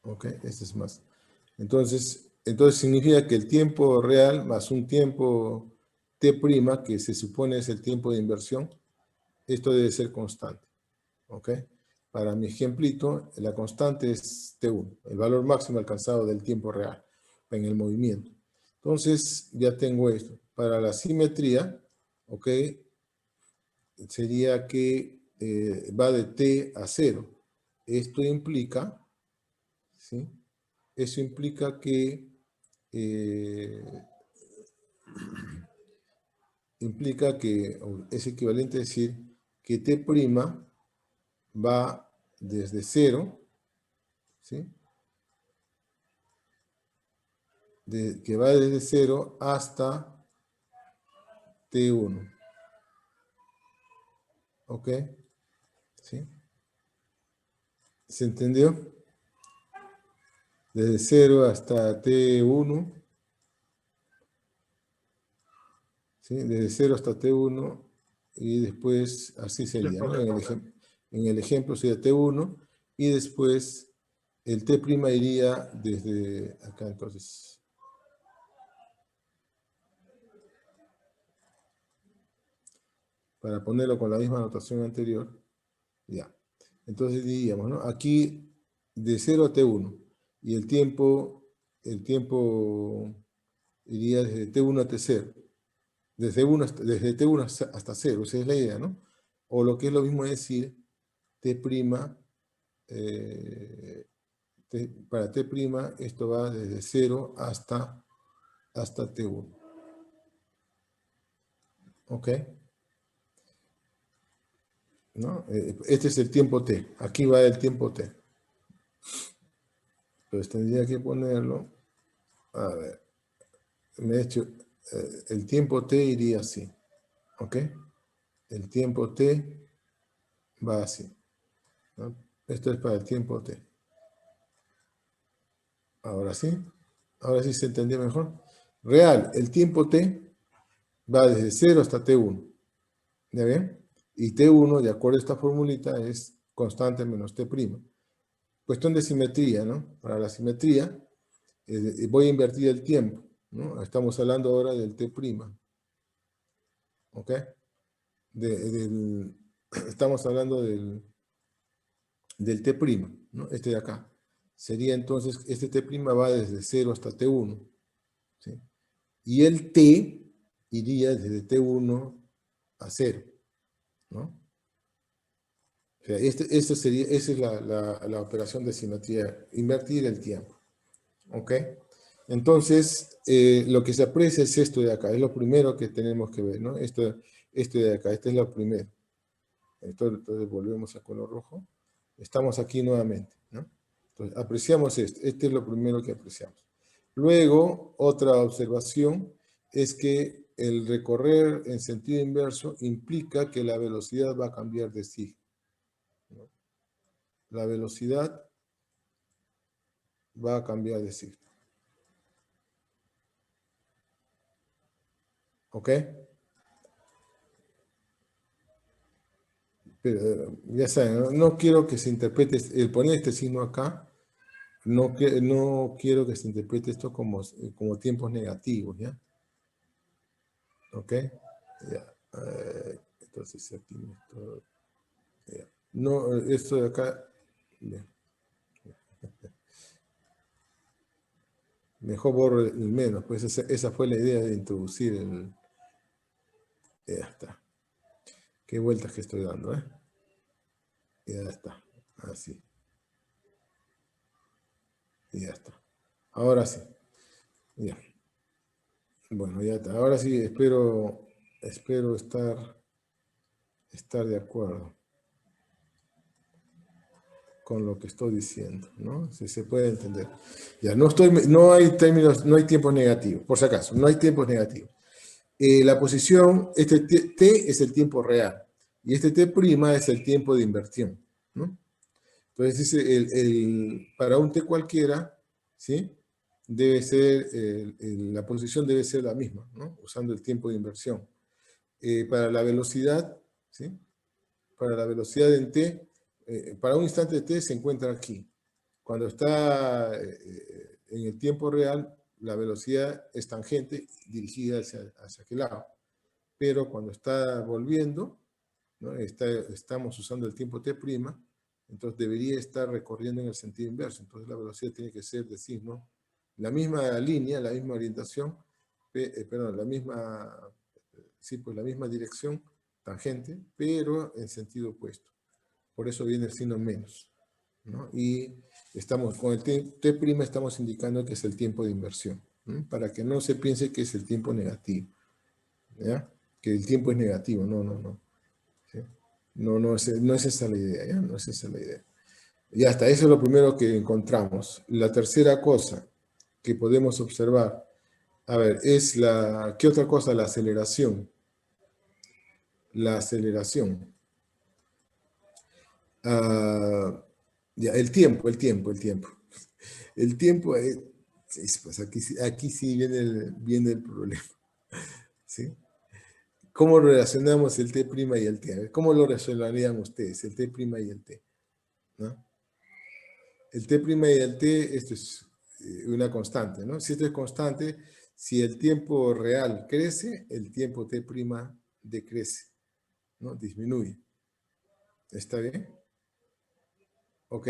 ¿Ok? Este es más. Entonces significa que el tiempo real más un tiempo T', que se supone es el tiempo de inversión, esto debe ser constante. ¿Ok? Para mi ejemplito, la constante es T1, el valor máximo alcanzado del tiempo real en el movimiento. Entonces, ya tengo esto. Para la simetría, ¿ok? Sería que va de T a 0. Esto implica, ¿sí? Eso implica que es equivalente a decir que T' va desde 0, ¿sí? Que va desde 0 hasta T1. ¿Ok? ¿Sí? ¿Se entendió? Desde 0 hasta T1. ¿Sí? Desde 0 hasta T1 y después así sería, ¿no? En el ejemplo sería T1 y después el T' iría desde acá, entonces. Para ponerlo con la misma notación anterior, ya. Entonces diríamos, ¿no? Aquí de 0 a T1 y el tiempo iría desde T1 a T0. Desde T1 hasta 0, esa es la idea, ¿no? O lo que es lo mismo decir T', para T', esto va desde 0 hasta T1. ¿Ok? ¿No? Este es el tiempo T. Aquí va el tiempo T. Entonces tendría que ponerlo. A ver. Me he hecho. El tiempo T iría así. ¿Ok? El tiempo T va así. ¿No? Esto es para el tiempo T. Ahora sí. Ahora sí se entendió mejor. Real, el tiempo T va desde 0 hasta T1. ¿Ya ven? Y T1, de acuerdo a esta formulita, es constante menos T'. Cuestión de simetría, ¿no? Para la simetría, voy a invertir el tiempo, ¿no? Estamos hablando ahora del T', ¿ok? Estamos hablando del T', ¿no? Este de acá. Sería entonces, este T' va desde 0 hasta T1, ¿sí? Y el T iría desde T1 a 0, ¿no? O sea, esa es la operación de simetría, invertir el tiempo, ¿ok? Entonces, lo que se aprecia es esto de acá, es lo primero que tenemos que ver, ¿no? Esto de acá, este es lo primero. Entonces volvemos a color rojo. Estamos aquí nuevamente, ¿no? Entonces, apreciamos esto. Este es lo primero que apreciamos. Luego, otra observación es que el recorrer en sentido inverso implica que la velocidad va a cambiar de signo, ¿no? La velocidad va a cambiar de signo. ¿Ok? Pero, ya saben, no quiero que se interprete, el poner este signo acá, no quiero que se interprete esto como tiempos negativos, ¿ya? ¿Ok? Ya. Entonces aquí esto, ya. No, esto de acá, ya. Mejor borro el menos, pues esa fue la idea de introducir el... Ya está. Qué vueltas que estoy dando, ¿eh? Ya está. Así. Y ya está. Ahora sí. Ya. Bueno, ya está. Ahora sí, espero estar de acuerdo con lo que estoy diciendo, ¿no? Si se puede entender. Ya, no hay términos, no hay tiempos negativos, por si acaso, no hay tiempos negativos. La posición, este t es el tiempo real, y este t' es el tiempo de inversión, ¿no? Entonces, para un t cualquiera, ¿sí? Debe ser, la posición debe ser la misma, ¿no? Usando el tiempo de inversión. Para la velocidad, ¿sí? Para la velocidad en t, para un instante de t se encuentra aquí. Cuando está en el tiempo real, la velocidad es tangente dirigida hacia aquel lado. Pero cuando está volviendo, ¿no? Estamos usando el tiempo t', entonces debería estar recorriendo en el sentido inverso. Entonces la velocidad tiene que ser de signo, la misma línea, la misma orientación, perdón, la misma dirección tangente, pero en sentido opuesto. Por eso viene el signo menos, ¿no? Y con el t' estamos indicando que es el tiempo de inversión, ¿no? Para que no se piense que es el tiempo negativo, ¿ya? Que el tiempo es negativo, no. ¿Sí? No es esa la idea, ¿ya? No es esa la idea. Ya está, eso es lo primero que encontramos. La tercera cosa que podemos observar, a ver, ¿qué otra cosa? La aceleración. La aceleración. Ya, el tiempo. El tiempo, pues aquí sí viene el problema, ¿sí? ¿Cómo relacionamos el t' y el t? A ver, ¿cómo lo relacionarían ustedes, el t' y el t? ¿No? El t' y el t, esto es una constante, ¿no? Si esto es constante, si el tiempo real crece, el tiempo t' decrece, ¿no? Disminuye. ¿Está bien? ¿Ok?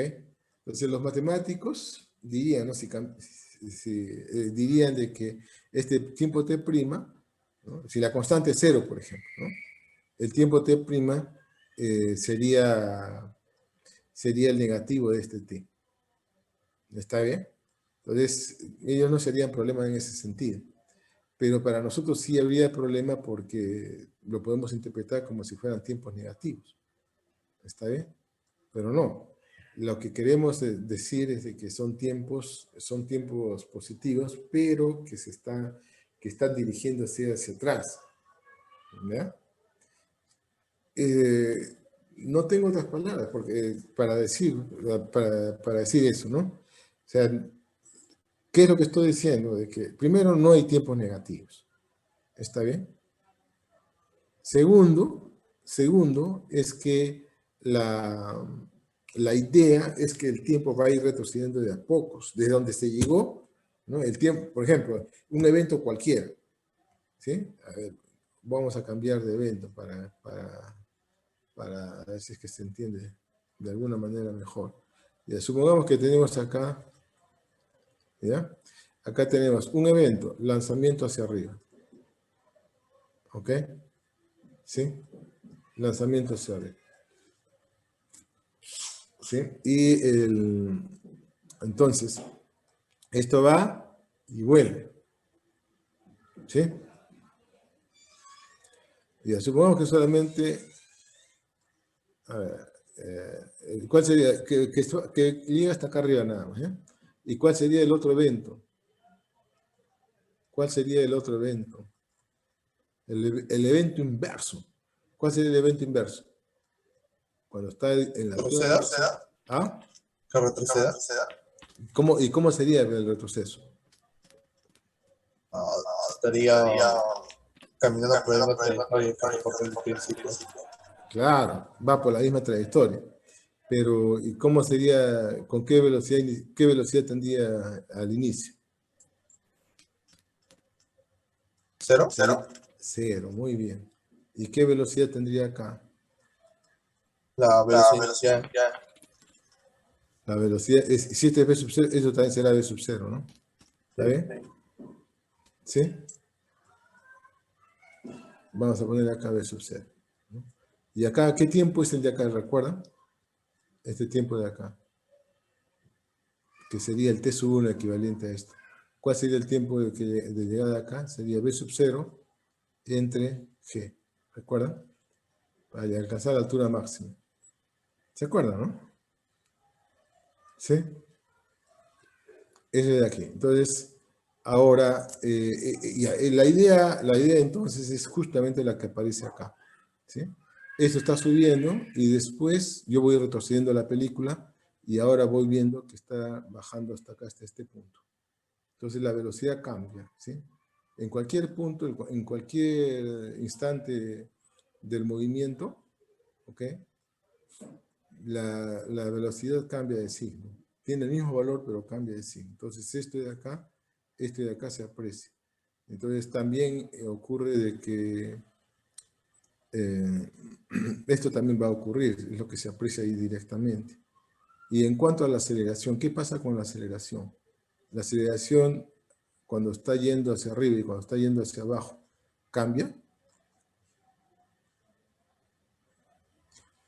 Entonces los matemáticos dirían, ¿no? Dirían de que este tiempo t', ¿no? Si la constante es 0, por ejemplo, ¿no? El tiempo t' sería el negativo de este t. ¿Está bien? Entonces, ellos no serían problema en ese sentido. Pero para nosotros sí habría problema porque lo podemos interpretar como si fueran tiempos negativos. ¿Está bien? Pero no. Lo que queremos decir es de que son tiempos positivos, pero que están dirigiéndose hacia atrás. ¿Ya? No tengo otras palabras para decir eso, ¿no? O sea, ¿qué es lo que estoy diciendo? De que primero no hay tiempos negativos. ¿Está bien? Segundo es que la idea es que el tiempo va a ir retrocediendo de a pocos. Desde donde se llegó, ¿no? El tiempo, por ejemplo, un evento cualquiera, ¿sí? A ver, vamos a cambiar de evento para ver si es que se entiende de alguna manera mejor. Ya, supongamos que tenemos acá, ¿ya? Acá tenemos un evento, lanzamiento hacia arriba. ¿Ok? ¿Sí? Lanzamiento hacia arriba. ¿Sí? Y entonces, esto va y vuelve. ¿Sí? Ya, supongamos que solamente, a ver, ¿cuál sería? Que llega hasta acá arriba nada más, ¿ya? ¿Y cuál sería el otro evento? ¿Cuál sería el otro evento? El evento inverso. ¿Cuál sería el evento inverso? Cuando está en la altura máxima. ¿Ah? ¿Que retroceda? ¿Y cómo sería el retroceso? Ah, estaría caminando por el trayectoria que recorre el principio. Claro, va por la misma trayectoria. Pero, ¿y cómo sería, con qué velocidad tendría al inicio? ¿Cero? Cero, muy bien. ¿Y qué velocidad tendría acá? La velocidad. La velocidad, si este es V sub 0, eso también será V sub 0, ¿no? ¿Está bien? ¿Sí? Vamos a poner acá V sub 0. ¿No? ¿Y acá qué tiempo es el de acá? ¿Recuerdan? Este tiempo de acá. Que sería el T sub 1 equivalente a esto. ¿Cuál sería el tiempo de llegada acá? Sería V sub 0 entre G. ¿Recuerdan? Para alcanzar la altura máxima. ¿Se acuerdan, no? ¿Sí? Ese de aquí. Entonces, ahora, la idea entonces es justamente la que aparece acá. ¿Sí? Esto está subiendo y después yo voy retrocediendo la película y ahora voy viendo que está bajando hasta acá, hasta este punto. Entonces la velocidad cambia. ¿Sí? En cualquier punto, en cualquier instante del movimiento, ¿ok? La velocidad cambia de signo. Tiene el mismo valor, pero cambia de signo. Entonces, esto de acá se aprecia. Entonces, también ocurre de que esto también va a ocurrir, es lo que se aprecia ahí directamente. Y en cuanto a la aceleración, ¿qué pasa con la aceleración? La aceleración, cuando está yendo hacia arriba y cuando está yendo hacia abajo, ¿cambia?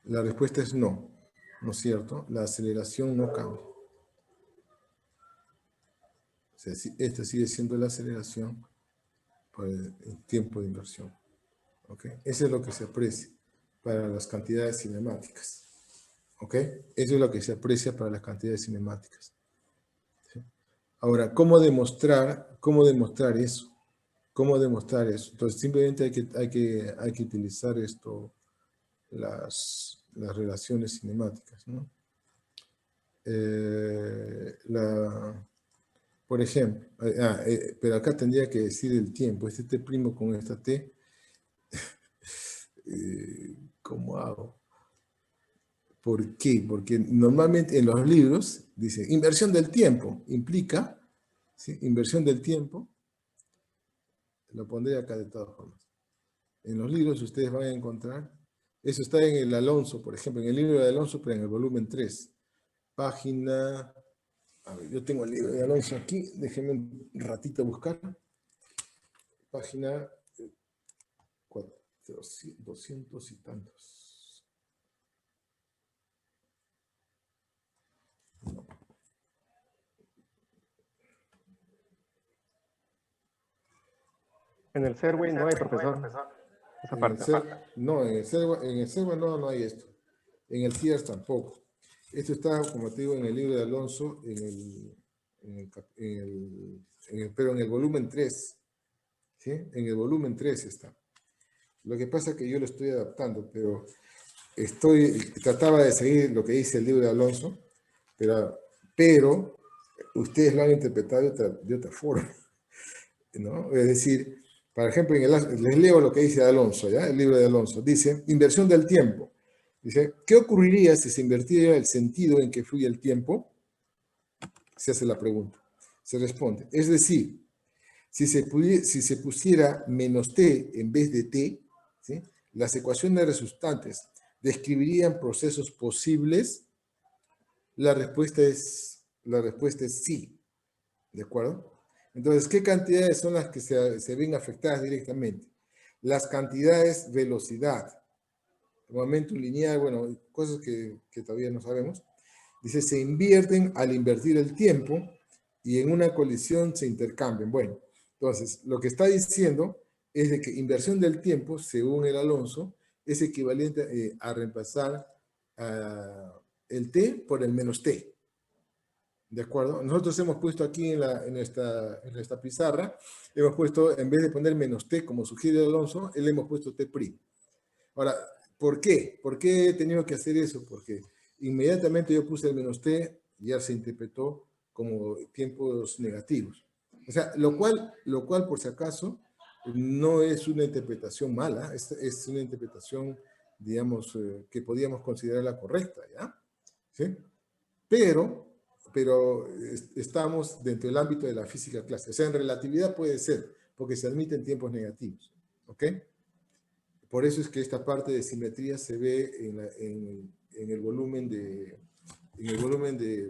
La respuesta es no, ¿no es cierto? La aceleración no cambia. O sea, esta sigue siendo la aceleración por el tiempo de inversión. ¿Okay? Eso es lo que se aprecia para las cantidades cinemáticas. ¿Ok? Eso es lo que se aprecia para las cantidades cinemáticas. ¿Sí? Ahora, ¿cómo demostrar eso? ¿Cómo demostrar eso? Entonces, simplemente hay que utilizar las relaciones cinemáticas, ¿no? Por ejemplo, pero acá tendría que decir el tiempo. Este T' con esta T, ¿cómo hago? ¿Por qué? Porque normalmente en los libros dice inversión del tiempo, implica, ¿sí? Inversión del tiempo, lo pondré acá de todas formas. En los libros ustedes van a encontrar, eso está en el Alonso, por ejemplo, en el libro de Alonso, pero en el volumen 3, página, a ver, yo tengo el libro de Alonso aquí, déjenme un ratito buscar, página 200 y tantos. En el Serway no hay, profesor. Esa parte. No, en el Serway no hay esto. En el Sears tampoco. Esto está, como te digo, en el libro de Alonso, pero en el volumen 3. ¿Sí? En el volumen 3 está. Lo que pasa es que yo lo estoy adaptando, pero trataba de seguir lo que dice el libro de Alonso, pero ustedes lo han interpretado de otra forma, ¿no? Es decir, por ejemplo, les leo lo que dice Alonso, ¿ya? El libro de Alonso. Dice, inversión del tiempo. Dice, ¿qué ocurriría si se invirtiera el sentido en que fluye el tiempo? Se hace la pregunta. Se responde. Es decir, si se pusiera menos t en vez de t, ¿sí? Las ecuaciones resultantes describirían procesos posibles. La respuesta es sí. ¿De acuerdo? Entonces, ¿qué cantidades son las que se ven afectadas directamente? Las cantidades velocidad, momento lineal, bueno, cosas que todavía no sabemos. Dice, se invierten al invertir el tiempo y en una colisión se intercambian. Bueno, entonces, lo que está diciendo es de que inversión del tiempo, según el Alonso, es equivalente a reemplazar el t por el menos t. ¿De acuerdo? Nosotros hemos puesto aquí en esta pizarra, hemos puesto, en vez de poner menos t, como sugiere Alonso, le hemos puesto t'. Ahora, ¿por qué? ¿Por qué he tenido que hacer eso? Porque inmediatamente yo puse el menos t, ya se interpretó como tiempos negativos. O sea, lo cual por si acaso, no es una interpretación mala, es una interpretación, digamos, que podíamos considerarla correcta, ¿ya? ¿Sí? Pero estamos dentro del ámbito de la física clásica. O sea, en relatividad puede ser, porque se admiten tiempos negativos. ¿Ok? Por eso es que esta parte de simetría se ve en el volumen de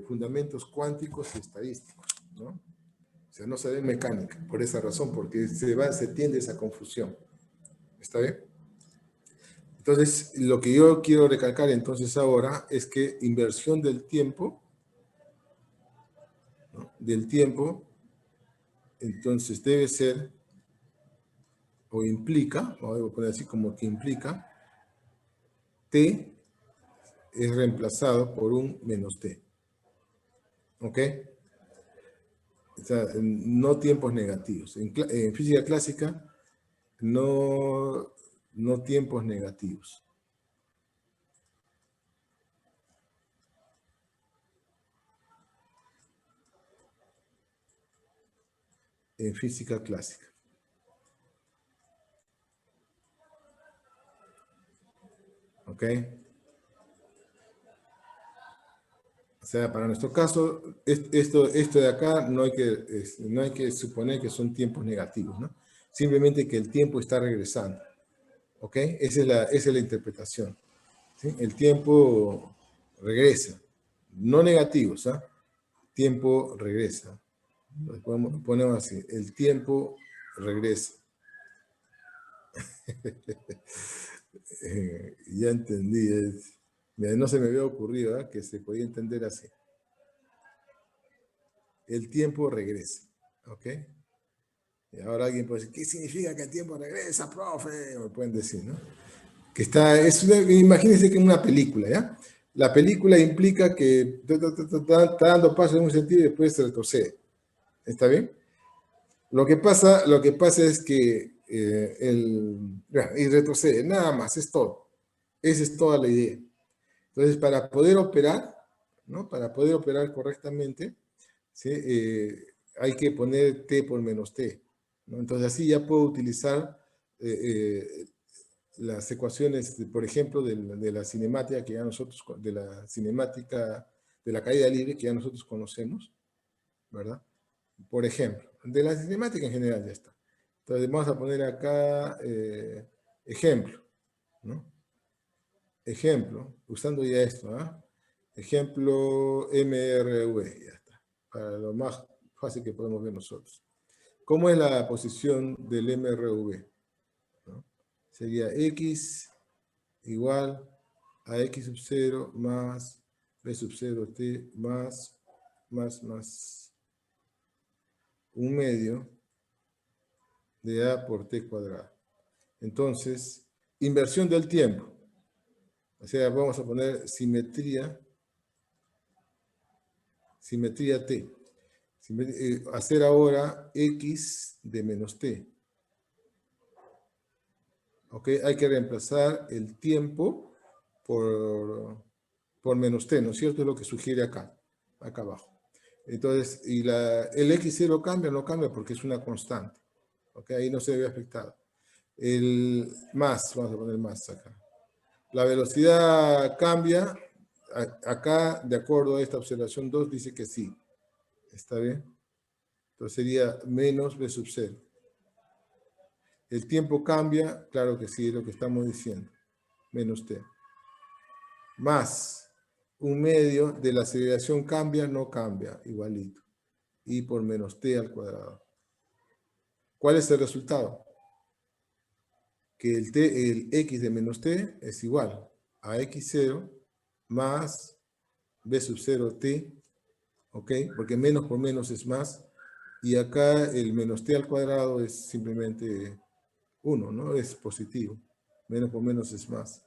fundamentos cuánticos y estadísticos, ¿no? O sea, no se ve en mecánica, por esa razón, porque se tiende a esa confusión. ¿Está bien? Entonces, lo que yo quiero recalcar entonces ahora es que inversión del tiempo, ¿no? Entonces debe ser, o implica, vamos a poner así como que implica, t es reemplazado por un menos t. ¿Ok? O sea, no tiempos negativos. En física clásica, no tiempos negativos. En física clásica. ¿Ok? O sea, para nuestro caso, esto de acá no hay que suponer que son tiempos negativos, ¿no? Simplemente que el tiempo está regresando. ¿Ok? Esa es la interpretación. ¿Sí? El tiempo regresa. No negativos, ¿ah? Tiempo regresa. Ponemos así, el tiempo regresa. Ya entendí. No se me había ocurrido, ¿eh? Que se podía entender así. El tiempo regresa. ¿Ok? Y ahora alguien puede decir, ¿qué significa que el tiempo regresa, profe? Me pueden decir, ¿no? Que imagínense que en una película, ¿ya? La película implica que está dando paso en un sentido y después se retrocede. ¿Está bien? Lo que pasa es que y retrocede, nada más, es todo. Esa es toda la idea. Entonces, para poder operar, ¿no? Para poder operar correctamente, ¿sí? Hay que poner t por menos t, ¿no? Entonces, así ya puedo utilizar las ecuaciones, por ejemplo, de la cinemática que ya nosotros, de la cinemática de la caída libre que ya nosotros conocemos, ¿verdad? Por ejemplo, de la cinemática en general ya está. Entonces vamos a poner acá ejemplo, ¿no? Ejemplo, usando ya esto, ¿ah? Ejemplo MRV, ya está, para lo más fácil que podemos ver nosotros. ¿Cómo es la posición del MRV? ¿No? Sería X igual a X sub 0 más B sub 0 T más un medio de A por T cuadrado. Entonces, inversión del tiempo. O sea, vamos a poner simetría T. Hacer ahora X de menos T. ¿Ok? Hay que reemplazar el tiempo por menos T, ¿no es cierto? Es lo que sugiere acá abajo. Entonces, y el X0 cambia, no cambia porque es una constante. ¿Ok? Ahí no se ve afectado. El más, vamos a poner más acá. La velocidad cambia. Acá, de acuerdo a esta observación 2, dice que sí. ¿Está bien? Entonces sería menos b sub 0. ¿El tiempo cambia? Claro que sí, es lo que estamos diciendo. Menos t. Más un medio de la aceleración cambia, no cambia, igualito. Y por menos t al cuadrado. ¿Cuál es el resultado? Que el x de menos t es igual a x0 más b sub 0 t, ¿ok? Porque menos por menos es más. Y acá el menos t al cuadrado es simplemente 1, ¿no? Es positivo. Menos por menos es más.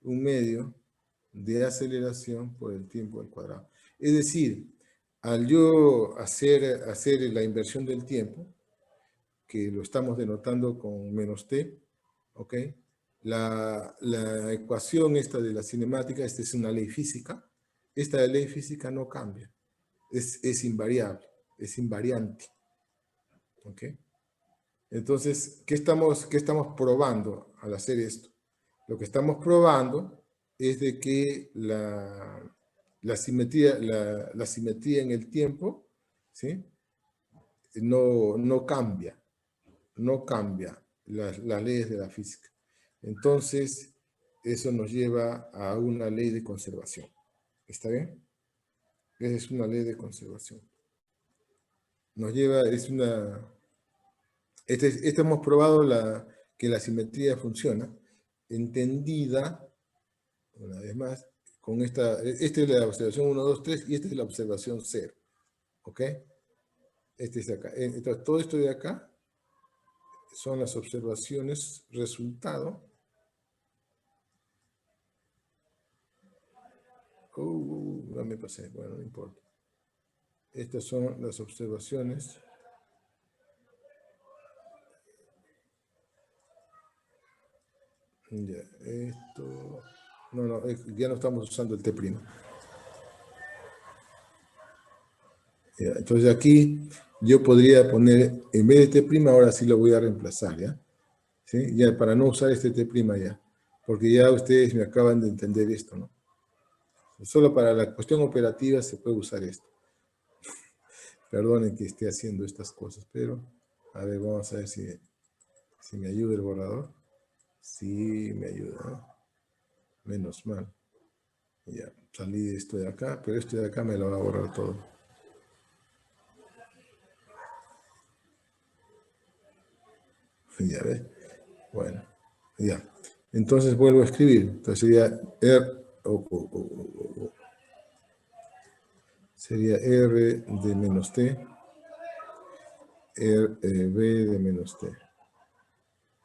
Un medio de aceleración por el tiempo al cuadrado. Es decir, al yo hacer la inversión del tiempo, que lo estamos denotando con menos t, ¿ok? La ecuación esta de la cinemática, esta es una ley física, esta ley física no cambia, es invariable, es invariante, ¿ok? Entonces, ¿qué estamos probando al hacer esto? Lo que estamos probando es de que la simetría en el tiempo, ¿sí? No cambia las leyes de la física. Entonces, eso nos lleva a una ley de conservación. ¿Está bien? Esa es una ley de conservación. Nos lleva, hemos probado que la simetría funciona, entendida, una vez más, con esta es la observación 1, 2, 3 y esta es la observación 0. ¿Ok? Este es acá. Entonces, todo esto de acá son las observaciones resultado. No me pasé, bueno, no importa. Estas son las observaciones. Ya, esto... No, ya no estamos usando el T'. Ya, entonces aquí yo podría poner, en vez de T', ahora sí lo voy a reemplazar, ¿ya? ¿Sí? Ya, para no usar este T' ya. Porque ya ustedes me acaban de entender esto, ¿no? Solo para la cuestión operativa se puede usar esto. Perdonen que esté haciendo estas cosas, pero a ver, vamos a ver si me ayuda el borrador. Sí, me ayuda, ¿no? Menos mal. Ya, salí de esto de acá, pero esto de acá me lo va a borrar todo. Ya ves. Bueno, ya. Entonces vuelvo a escribir. Entonces sería sería R de menos T, B de menos T.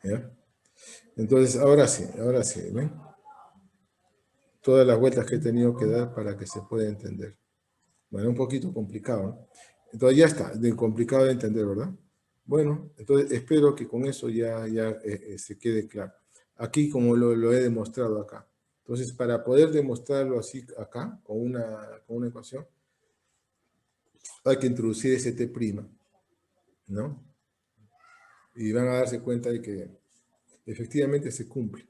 ¿Ya? Entonces, ahora sí, ¿ven? Todas las vueltas que he tenido que dar para que se pueda entender. Bueno, un poquito complicado, ¿no? Entonces ya está, de complicado de entender, ¿verdad? Bueno, entonces espero que con eso ya se quede claro. Aquí como lo he demostrado acá. Entonces, para poder demostrarlo así acá, con una ecuación, hay que introducir ese T', ¿no? Y van a darse cuenta de que efectivamente se cumple,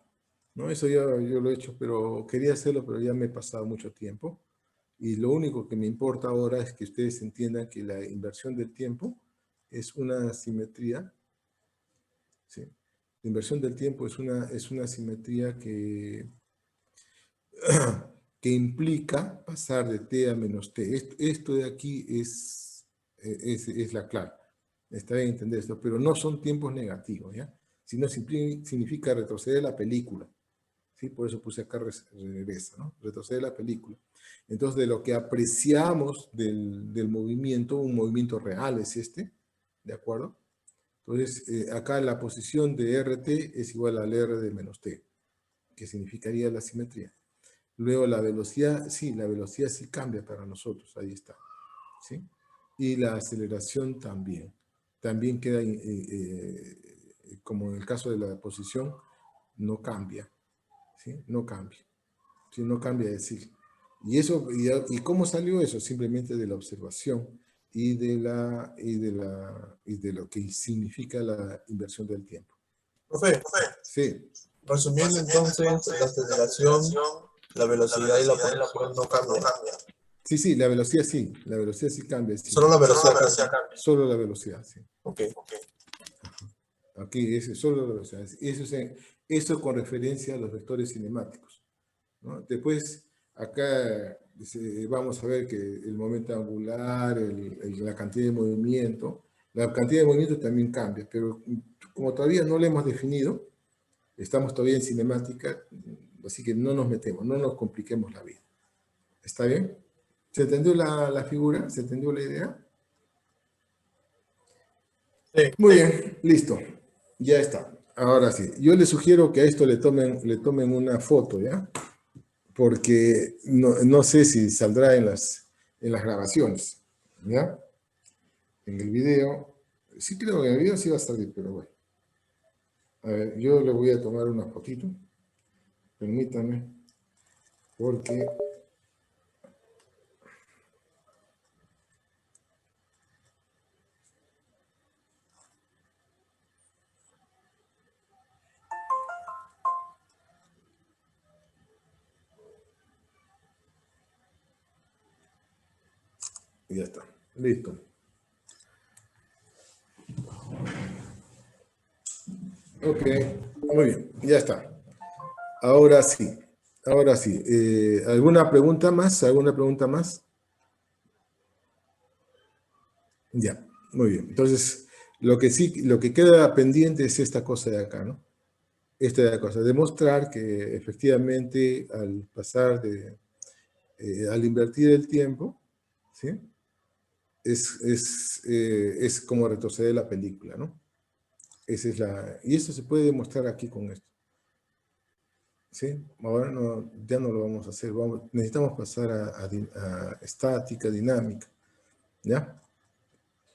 ¿no? Eso ya yo lo he hecho, pero quería hacerlo, pero ya me he pasado mucho tiempo. Y lo único que me importa ahora es que ustedes entiendan que la inversión del tiempo es una simetría, ¿sí? La inversión del tiempo es una simetría que, que implica pasar de t a menos t. Esto de aquí es la clave. Está bien entender esto, pero no son tiempos negativos, ¿ya? Sino significa retroceder la película. ¿Sí? Por eso puse acá regresa, ¿no? Retroceder la película. Entonces, de lo que apreciamos del movimiento, un movimiento real es este, ¿de acuerdo? Entonces, acá la posición de RT es igual al R de menos T, que significaría la simetría. Luego la velocidad sí cambia para nosotros, ahí está, ¿sí? Y la aceleración también. También queda, como en el caso de la posición, no cambia, ¿sí? No cambia. ¿Sí? No cambia de siglo. ¿Y cómo salió eso? Simplemente de la observación y de lo que significa la inversión del tiempo. Profe, Sí, resumiendo entonces, la aceleración, la velocidad y la posición no cambian. Sí, sí, la velocidad sí cambia, sí. Solo la velocidad cambia. Solo la velocidad, sí. Ok. Aquí es solo la velocidad. Eso con referencia a los vectores cinemáticos, ¿no? Después, acá vamos a ver que el momento angular, la cantidad de movimiento, la cantidad de movimiento también cambia, pero como todavía no lo hemos definido, estamos todavía en cinemática, así que no nos metemos, no nos compliquemos la vida. ¿Está bien? ¿Se entendió la figura? ¿Se entendió la idea? Sí. Muy bien, listo. Ya está. Ahora sí. Yo les sugiero que a esto le tomen una foto, ¿ya? Porque no sé si saldrá en las grabaciones, ¿ya? En el video. Sí creo que en el video sí va a salir, pero bueno. A ver, yo le voy a tomar una fotito. Permítanme. Porque... Ya está. Listo. Ok, muy bien, ya está. Ahora sí, ahora sí. ¿Alguna pregunta más? ¿Alguna pregunta más? Ya, muy bien. Entonces, lo que queda pendiente es esta cosa de acá, ¿no? Esta cosa, demostrar que efectivamente al pasar al invertir el tiempo, ¿sí? Es como retroceder la película, ¿no? Y esto se puede demostrar aquí con esto. ¿Sí? Ahora ya no lo vamos a hacer. Necesitamos pasar a estática, dinámica. ¿Ya?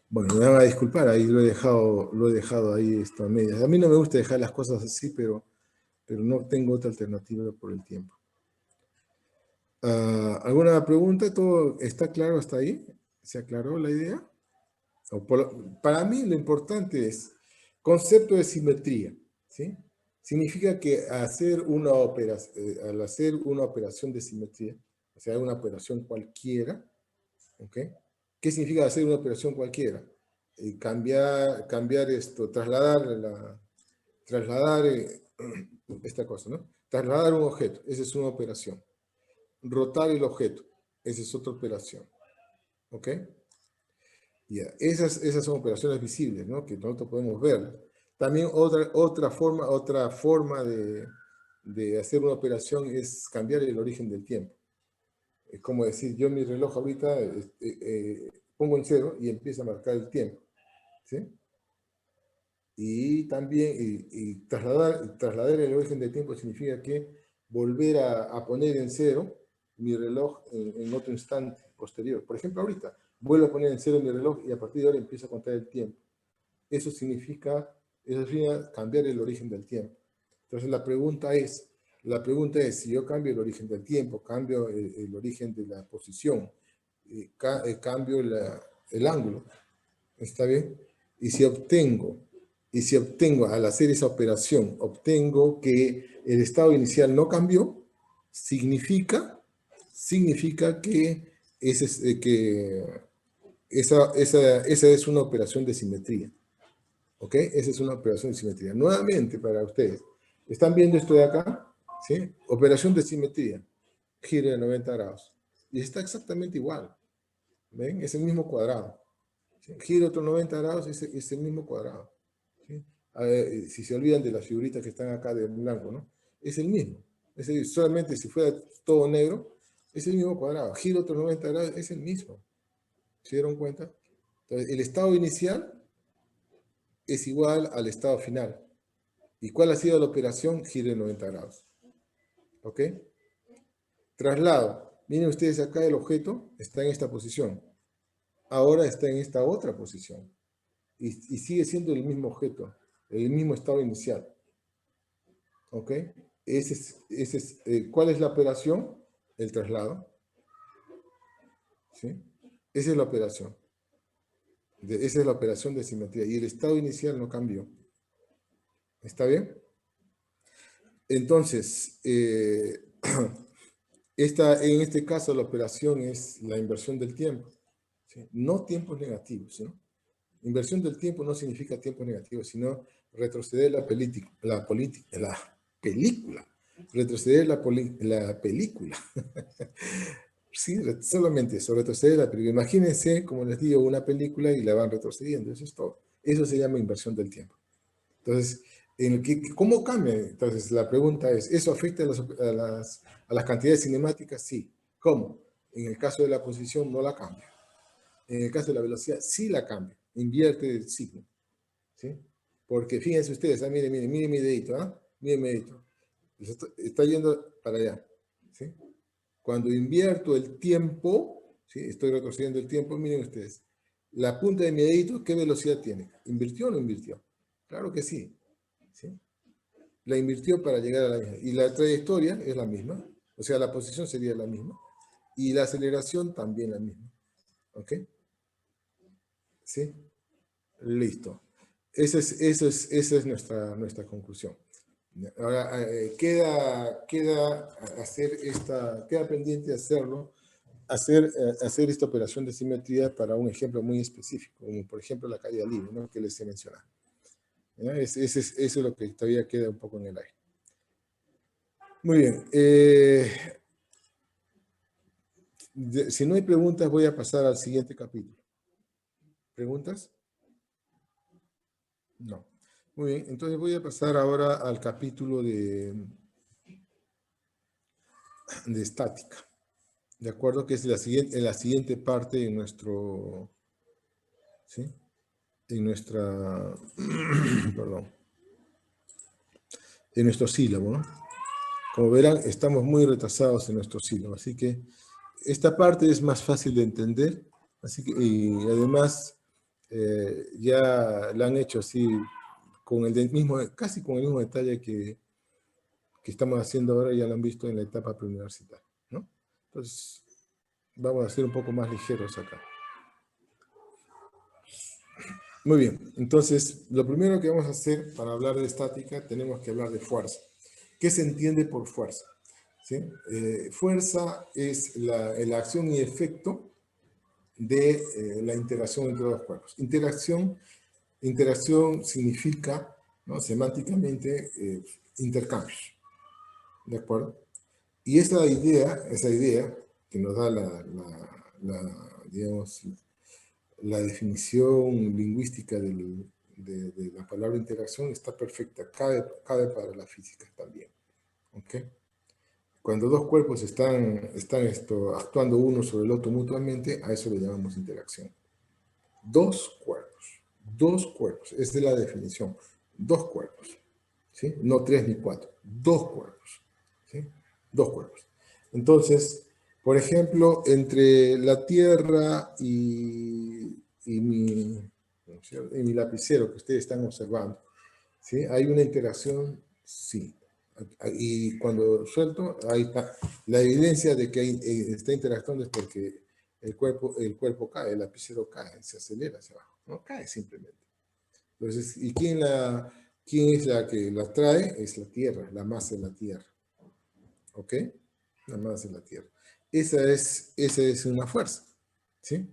Bueno, me van a disculpar, ahí lo he dejado ahí esto a medias. A mí no me gusta dejar las cosas así, pero no tengo otra alternativa por el tiempo. ¿Alguna pregunta? ¿Todo está claro hasta ahí? ¿Se aclaró la idea? Para mí lo importante es concepto de simetría, ¿sí? Significa que al hacer una operación de simetría, o sea, una operación cualquiera, ¿ok? ¿Qué significa hacer una operación cualquiera? Cambiar esto, trasladar esta cosa, ¿no? Trasladar un objeto, esa es una operación. Rotar el objeto, esa es otra operación, ¿ok? Ya, esas son operaciones visibles, ¿no? Que nosotros podemos ver. También otra forma de hacer una operación es cambiar el origen del tiempo. Es como decir, yo mi reloj ahorita pongo en cero y empieza a marcar el tiempo, ¿sí? Y también trasladar el origen del tiempo significa que volver a poner en cero mi reloj en otro instante posterior. Por ejemplo, ahorita vuelvo a poner en cero mi reloj y a partir de ahora empiezo a contar el tiempo. Eso significa cambiar el origen del tiempo. Entonces la pregunta es, si yo cambio el origen del tiempo, cambio el origen de la posición, cambio el ángulo, ¿está bien? Y si obtengo, al hacer esa operación, obtengo que el estado inicial no cambió, significa que, esa es una operación de simetría. ¿Ok? Esa es una operación de simetría. Nuevamente, para ustedes, ¿están viendo esto de acá? ¿Sí? Operación de simetría. Giro de 90 grados. Y está exactamente igual. ¿Ven? Es el mismo cuadrado. ¿Sí? Giro otros 90 grados, es el mismo cuadrado. ¿Sí? A ver, si se olvidan de las figuritas que están acá de blanco, ¿no? Es el mismo. Solamente si fuera todo negro, es el mismo cuadrado. Giro otros 90 grados, es el mismo. ¿Se dieron cuenta? Entonces, el estado inicial es igual al estado final. ¿Y cuál ha sido la operación? Giro de 90 grados. ¿Ok? Traslado. Miren ustedes acá, el objeto está en esta posición. Ahora está en esta otra posición. Y sigue siendo el mismo objeto, el mismo estado inicial. ¿Ok? ¿Cuál es la operación? El traslado. ¿Sí? Esa es la operación. Esa es la operación de simetría. Y el estado inicial no cambió. ¿Está bien? Entonces, En este caso, la operación es la inversión del tiempo, ¿sí? No tiempos negativos, ¿no? Inversión del tiempo no significa tiempo negativo, sino retroceder la película. Retroceder la película. Sí, solamente eso, retroceder la película. Imagínense, como les digo, una película y la van retrocediendo, eso es todo. Eso se llama inversión del tiempo. Entonces, ¿cómo cambia? Entonces, la pregunta es, ¿eso afecta a las cantidades cinemáticas? Sí. ¿Cómo? En el caso de la posición no la cambia. En el caso de la velocidad sí la cambia. Invierte el signo. ¿Sí? Porque fíjense ustedes, miren mi dedito, miren mi dedito. Está yendo para allá. ¿Sí? Cuando invierto el tiempo, ¿sí? Estoy retrocediendo el tiempo, miren ustedes. La punta de mi dedito, ¿qué velocidad tiene? ¿Invirtió o no invirtió? Claro que sí. ¿Sí? La invirtió para llegar a la misma. Y la trayectoria es la misma. O sea, la posición sería la misma. Y la aceleración también la misma. ¿Ok? ¿Sí? Listo. Esa es nuestra conclusión. Ahora, queda pendiente hacer esta operación de simetría para un ejemplo muy específico, como por ejemplo la caída libre, ¿no? Que les he mencionado. Eso es lo que todavía queda un poco en el aire. Muy bien. Si no hay preguntas, voy a pasar al siguiente capítulo. ¿Preguntas? No. Muy bien, entonces voy a pasar ahora al capítulo de estática. ¿De acuerdo? Que es la siguiente parte en nuestro, ¿sí? En nuestra, perdón, en nuestro sílabo, ¿no? Como verán, estamos muy retrasados en nuestro sílabo, así que esta parte es más fácil de entender, así que, y además ya la han hecho así, casi con el mismo detalle que estamos haciendo ahora, ya lo han visto en la etapa preuniversitaria, ¿no? Entonces, vamos a ser un poco más ligeros acá. Muy bien, entonces, lo primero que vamos a hacer para hablar de estática, tenemos que hablar de fuerza. ¿Qué se entiende por fuerza? ¿Sí? Fuerza es la acción y efecto de la interacción entre dos cuerpos. Interacción significa, ¿no? Semánticamente, intercambios, ¿de acuerdo? Y esa idea que nos da digamos, la definición lingüística de la palabra interacción está perfecta, cabe para la física también. ¿Ok? Cuando dos cuerpos están actuando uno sobre el otro mutuamente, a eso le llamamos interacción. Dos cuerpos, esa es la definición, dos cuerpos, ¿sí? No 3 ni 4, dos cuerpos, ¿sí? Dos cuerpos. Entonces, por ejemplo, entre la Tierra y mi lapicero que ustedes están observando, ¿sí? ¿Hay una interacción? Sí. Y cuando suelto, ahí está. La evidencia de que está interactuando es porque el cuerpo cae, el lapicero cae, se acelera hacia abajo. No cae simplemente. Entonces, ¿y quién es la que la trae? Es la Tierra, la masa de la Tierra. ¿Ok? La masa de la Tierra. Esa es una fuerza. ¿Sí?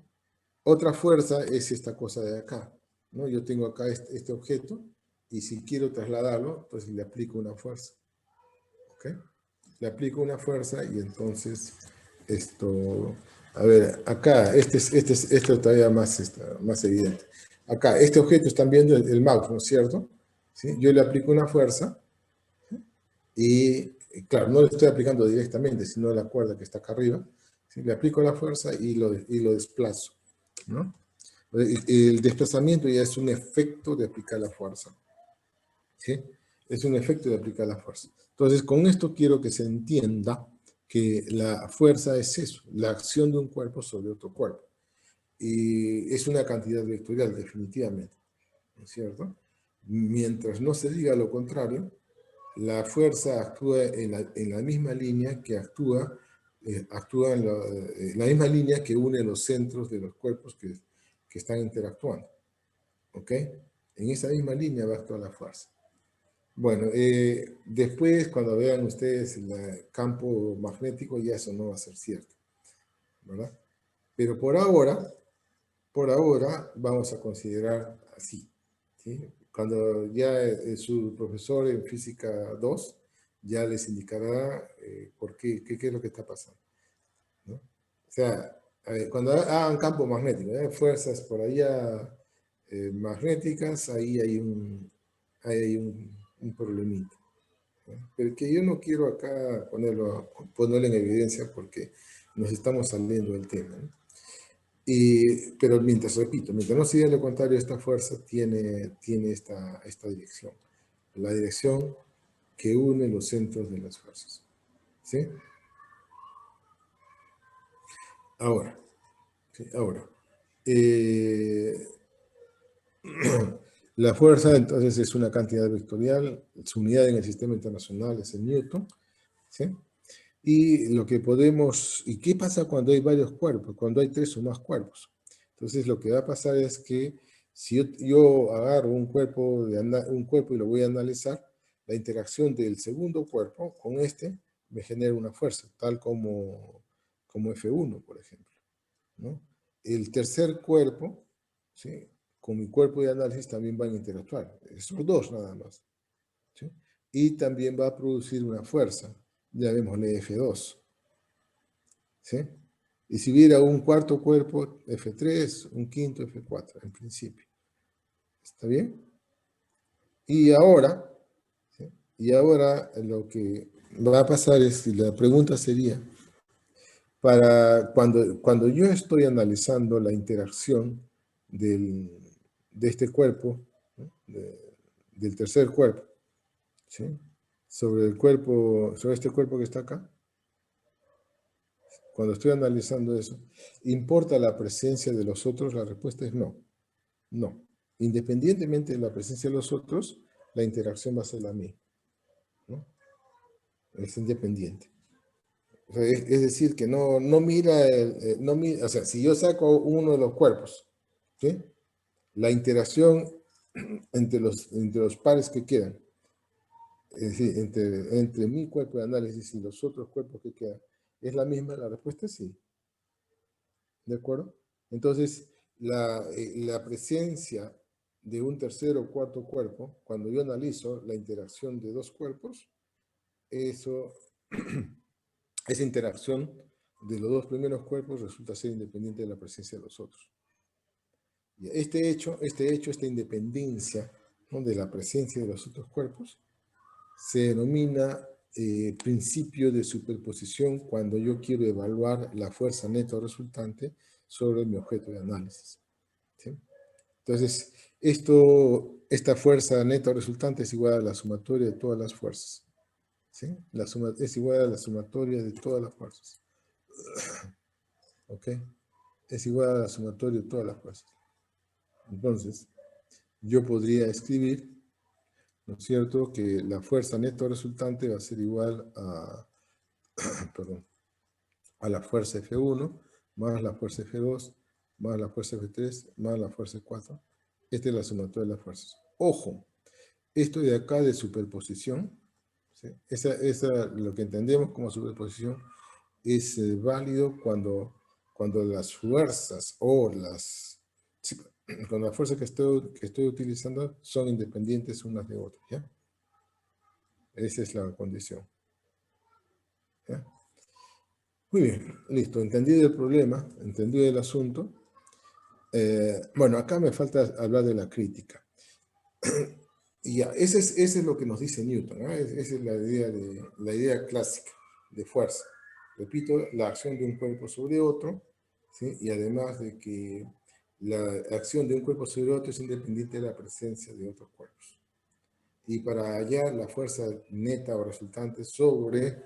Otra fuerza es esta cosa de acá, ¿no? Yo tengo acá este objeto y si quiero trasladarlo, pues le aplico una fuerza. ¿Ok? Le aplico una fuerza y entonces esto, a ver, acá, esto todavía más evidente. Acá, este objeto están viendo el mouse, ¿no es cierto? ¿Sí? Yo le aplico una fuerza y, claro, no le estoy aplicando directamente, sino la cuerda que está acá arriba. ¿Sí? Le aplico la fuerza y lo desplazo, ¿no? El desplazamiento ya es un efecto de aplicar la fuerza. ¿Sí? Es un efecto de aplicar la fuerza. Entonces, con esto quiero que se entienda que la fuerza es eso, la acción de un cuerpo sobre otro cuerpo. Y es una cantidad vectorial, definitivamente, ¿no es cierto? Mientras no se diga lo contrario, la fuerza actúa en la misma línea que actúa en la misma línea que une los centros de los cuerpos que están interactuando. ¿Ok? En esa misma línea va a actuar la fuerza. Bueno, después cuando vean ustedes el campo magnético, ya eso no va a ser cierto, ¿verdad? Pero por ahora vamos a considerar así, ¿sí? Cuando ya su profesor en física 2 ya les indicará por qué es lo que está pasando, ¿no? O sea, cuando hagan campo magnético, fuerzas por allá magnéticas, ahí hay un problemita, ¿no? Pero que yo no quiero acá ponerlo en evidencia porque nos estamos saliendo del tema, ¿no? Pero repito, mientras no siga lo contrario, esta fuerza tiene esta dirección, la dirección que une los centros de las fuerzas, ¿sí? Ahora, ¿sí? Ahora, eh, la fuerza entonces es una cantidad vectorial, su unidad en el sistema internacional es el Newton, ¿sí? Y lo que ¿y qué pasa cuando hay varios cuerpos? Cuando hay 3 o más cuerpos. Entonces lo que va a pasar es que si yo agarro un cuerpo y lo voy a analizar, la interacción del segundo cuerpo con este me genera una fuerza, tal como F1, por ejemplo, ¿no? El tercer cuerpo, ¿sí? Con mi cuerpo de análisis también van a interactuar, esos dos nada más, ¿sí? Y también va a producir una fuerza, llamémosle F2, ¿sí? Y si hubiera un cuarto cuerpo, F3, un quinto, F4, en principio. ¿Está bien? Y ahora, ¿sí? Y ahora lo que va a pasar es, y la pregunta sería, cuando yo estoy analizando la interacción de este cuerpo, ¿no? Del tercer cuerpo, ¿sí? Sobre este cuerpo que está acá, cuando estoy analizando eso, ¿importa la presencia de los otros? La respuesta es no. No. Independientemente de la presencia de los otros, la interacción va a ser la misma, ¿no? Es independiente. O sea, es decir, que no mira, o sea, si yo saco uno de los cuerpos, ¿sí? La interacción entre los pares que quedan, es decir, entre mi cuerpo de análisis y los otros cuerpos que quedan, ¿es la misma? La respuesta es sí. ¿De acuerdo? Entonces, la presencia de un tercer o cuarto cuerpo, cuando yo analizo la interacción de dos cuerpos, eso, esa interacción de los dos primeros cuerpos resulta ser independiente de la presencia de los otros. Y esta independencia, ¿no? De la presencia de los otros cuerpos, se denomina principio de superposición cuando yo quiero evaluar la fuerza neta resultante sobre mi objeto de análisis, ¿sí? Entonces, esta fuerza neta resultante es igual a la sumatoria de todas las fuerzas, ¿sí? Es igual a la sumatoria de todas las fuerzas, ¿ok? Es igual a la sumatoria de todas las fuerzas. Entonces, yo podría escribir, ¿no es cierto?, que la fuerza neta resultante va a ser igual perdón, a la fuerza F1 más la fuerza F2 más la fuerza F3 más la fuerza F4. Esta es la sumatoria de las fuerzas. Ojo, esto de acá de superposición, ¿sí? Lo que entendemos como superposición es válido cuando las fuerzas sí, cuando las fuerzas que estoy utilizando son independientes unas de otras, ¿ya? Esa es la condición, ¿ya? Muy bien, listo. Entendido el problema, entendido el asunto. Bueno, acá me falta hablar de la crítica. Y ya, ese es lo que nos dice Newton, ¿no? Esa es la idea clásica de fuerza. Repito, la acción de un cuerpo sobre otro, ¿sí? Y además de que la acción de un cuerpo sobre otro es independiente de la presencia de otros cuerpos. Y para hallar la fuerza neta o resultante sobre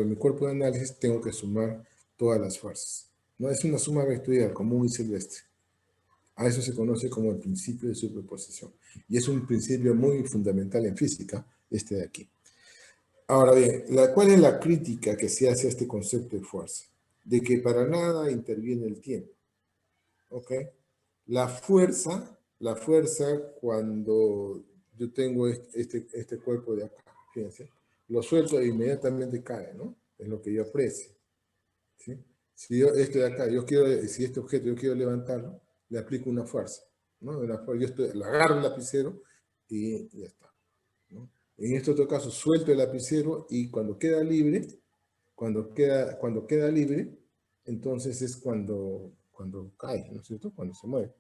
mi cuerpo de análisis, tengo que sumar todas las fuerzas. No es una suma vectorial común y silvestre. A eso se conoce como el principio de superposición. Y es un principio muy fundamental en física, este de aquí. Ahora bien, ¿cuál es la crítica que se hace a este concepto de fuerza? De que para nada interviene el tiempo. ¿Ok? La fuerza, cuando yo tengo este cuerpo de acá, fíjense, lo suelto e inmediatamente cae, ¿no? Es lo que yo aprecio, ¿sí? Si yo, este de acá, si este objeto yo quiero levantarlo, le aplico una fuerza, ¿no? Le agarro el lapicero y ya está, ¿no? En este otro caso, suelto el lapicero y cuando queda libre, cuando queda libre, entonces es cuando cae, ¿no es cierto? Cuando se mueve.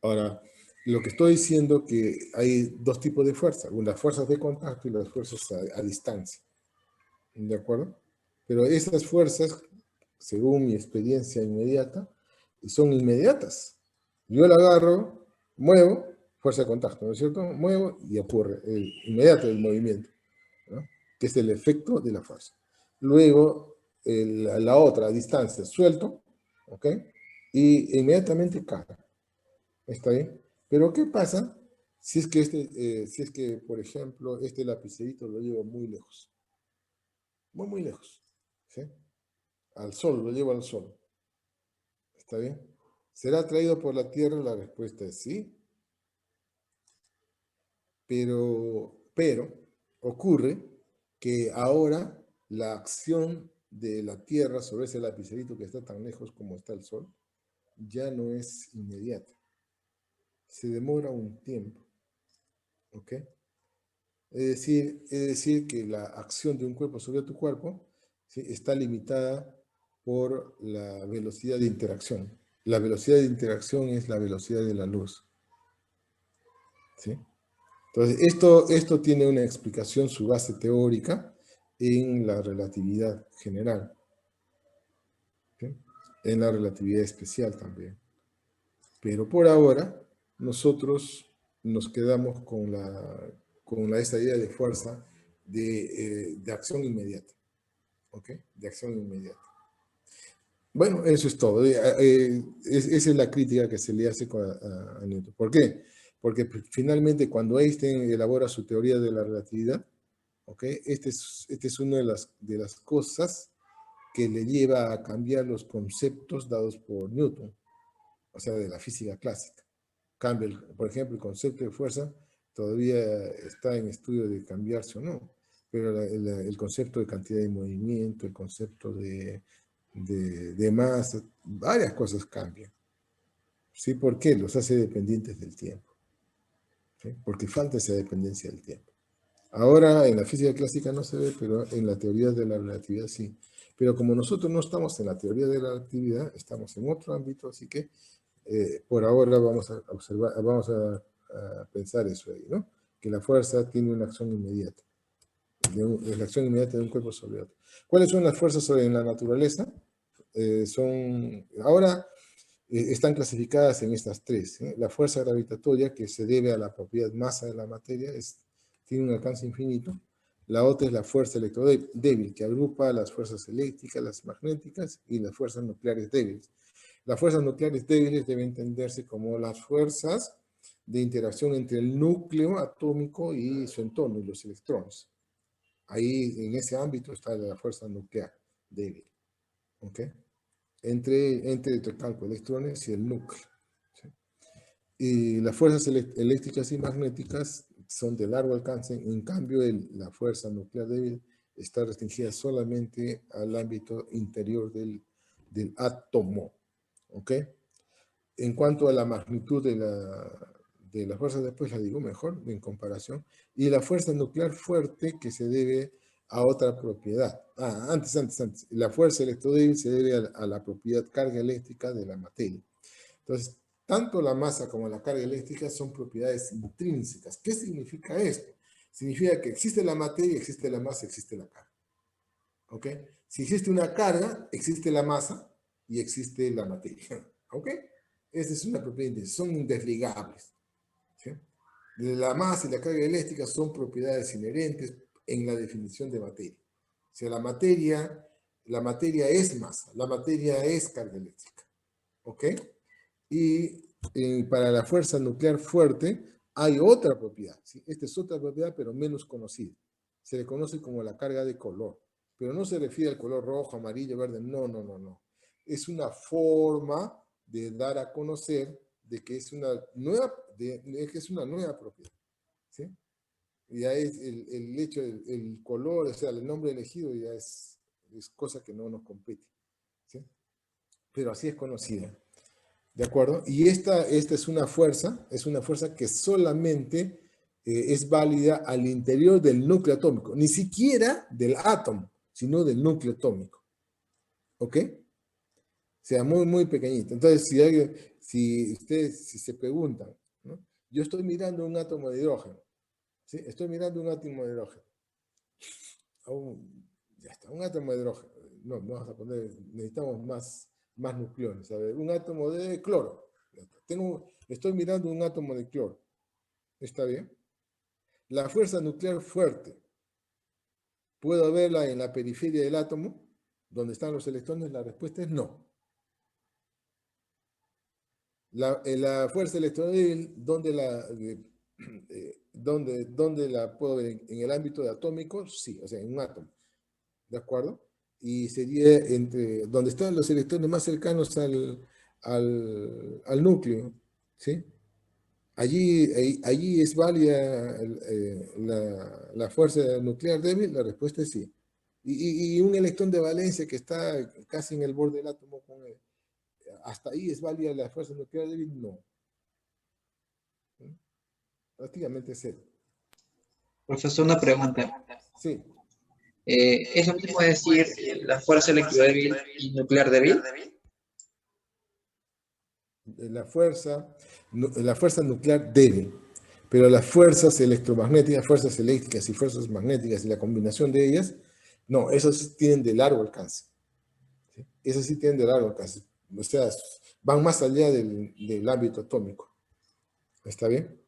Ahora, lo que estoy diciendo que hay dos tipos de fuerza, las fuerzas de contacto y las fuerzas a distancia, ¿de acuerdo? Pero esas fuerzas, según mi experiencia inmediata, son inmediatas. Yo la agarro, muevo, fuerza de contacto, ¿no es cierto? Muevo y ocurre inmediato el movimiento, ¿no? Que es el efecto de la fuerza. Luego, la otra, a distancia, suelto, ¿ok? Y inmediatamente cae. ¿Está bien? Pero ¿qué pasa si es que, por ejemplo, este lapicerito lo llevo muy lejos? Muy, muy lejos. ¿Sí? Al sol, lo llevo al sol. ¿Está bien? ¿Será atraído por la Tierra? La respuesta es sí. Pero ocurre que ahora la acción de la Tierra sobre ese lapicerito que está tan lejos como está el sol ya no es inmediata. Se demora un tiempo. ¿Ok? Es decir, que la acción de un cuerpo sobre tu cuerpo, ¿sí?, está limitada por la velocidad de interacción. La velocidad de interacción es la velocidad de la luz, ¿sí? Entonces, esto tiene una explicación, su base teórica, en la relatividad general, ¿sí?, en la relatividad especial también. Pero por ahora, nosotros nos quedamos con esa idea de fuerza de acción inmediata. ¿Ok? De acción inmediata. Bueno, eso es todo. Esa es la crítica que se le hace a Newton. ¿Por qué? Porque finalmente cuando Einstein elabora su teoría de la relatividad, ¿ok?, este es una de las cosas que le lleva a cambiar los conceptos dados por Newton, o sea, de la física clásica. Cambia, por ejemplo, el concepto de fuerza todavía está en estudio de cambiarse o no, pero el concepto de cantidad de movimiento, el concepto de masa, varias cosas cambian. ¿Sí? ¿Por qué? Los hace dependientes del tiempo. ¿Sí? Porque falta esa dependencia del tiempo. Ahora en la física clásica no se ve, pero en la teoría de la relatividad sí. Pero como nosotros no estamos en la teoría de la relatividad, estamos en otro ámbito, así que por ahora vamos a observar, vamos a pensar eso ahí, ¿no? Que la fuerza tiene una acción inmediata, es la acción inmediata de un cuerpo sobre otro. ¿Cuáles son las fuerzas en la naturaleza? Ahora están clasificadas en estas tres, ¿eh? La fuerza gravitatoria, que se debe a la propiedad masa de la materia, tiene un alcance infinito. La otra es la fuerza electrodébil, que agrupa las fuerzas eléctricas, las magnéticas y las fuerzas nucleares débiles. Las fuerzas nucleares débiles deben entenderse como las fuerzas de interacción entre el núcleo atómico y su entorno, y los electrones. Ahí, en ese ámbito, está la fuerza nuclear débil. ¿Ok? Entre el campo de electrones y el núcleo. ¿Sí? Y las fuerzas eléctricas y magnéticas son de largo alcance. En cambio, la fuerza nuclear débil está restringida solamente al ámbito interior del átomo. ¿Ok? En cuanto a la magnitud de la fuerza, después la digo mejor en comparación, y la fuerza nuclear fuerte, que se debe a otra propiedad. Antes. La fuerza electrodébil se debe a la propiedad carga eléctrica de la materia. Entonces, tanto la masa como la carga eléctrica son propiedades intrínsecas. ¿Qué significa esto? Significa que existe la materia, existe la masa, existe la carga. ¿Ok? Si existe una carga, existe la masa y existe la materia. ¿Ok? Esa es una propiedad, son indesligables. ¿Sí? La masa y la carga eléctrica son propiedades inherentes en la definición de materia. O sea, la materia es masa, la materia es carga eléctrica. ¿Ok? Y para la fuerza nuclear fuerte hay otra propiedad. ¿Sí? Esta es otra propiedad, pero menos conocida. Se le conoce como la carga de color. Pero no se refiere al color rojo, amarillo, verde. No. Es una forma de dar a conocer de que es una nueva propiedad. ¿sí? Ya es el hecho, el color, o sea, el nombre elegido ya es cosa que no nos compete, ¿sí? Pero así es conocida, ¿de acuerdo? Y esta es una fuerza que solamente es válida al interior del núcleo atómico, ni siquiera del átomo, sino del núcleo atómico, ¿ok? O sea, muy, muy pequeñito. Entonces, si ustedes se preguntan, ¿no? Yo estoy mirando un átomo de hidrógeno, ¿sí? Estoy mirando un átomo de hidrógeno. Ya está, un átomo de hidrógeno. No, vamos a poner, necesitamos más nucleones. A ver, un átomo de cloro. Estoy mirando un átomo de cloro. ¿Está bien? La fuerza nuclear fuerte. ¿Puedo verla en la periferia del átomo, donde están los electrones? La respuesta es no. La fuerza electrodébil, ¿dónde la puedo ver? En el ámbito de atómicos, sí, o sea, en un átomo. ¿De acuerdo? Y sería entre donde están los electrones más cercanos al núcleo, ¿sí? Allí es válida la fuerza nuclear débil, la respuesta es sí. Y un electrón de valencia que está casi en el borde del átomo, hasta ahí es válida la fuerza nuclear débil, no. Prácticamente cero. Profesor, una pregunta. Sí. ¿Es lo mismo decir la fuerza electrodébil y nuclear débil? La fuerza nuclear débil, pero las fuerzas electromagnéticas, fuerzas eléctricas y fuerzas magnéticas y la combinación de ellas, no, esas sí tienen de largo alcance. ¿Sí? Esas sí tienen de largo alcance. O sea, van más allá del ámbito atómico. ¿Está bien?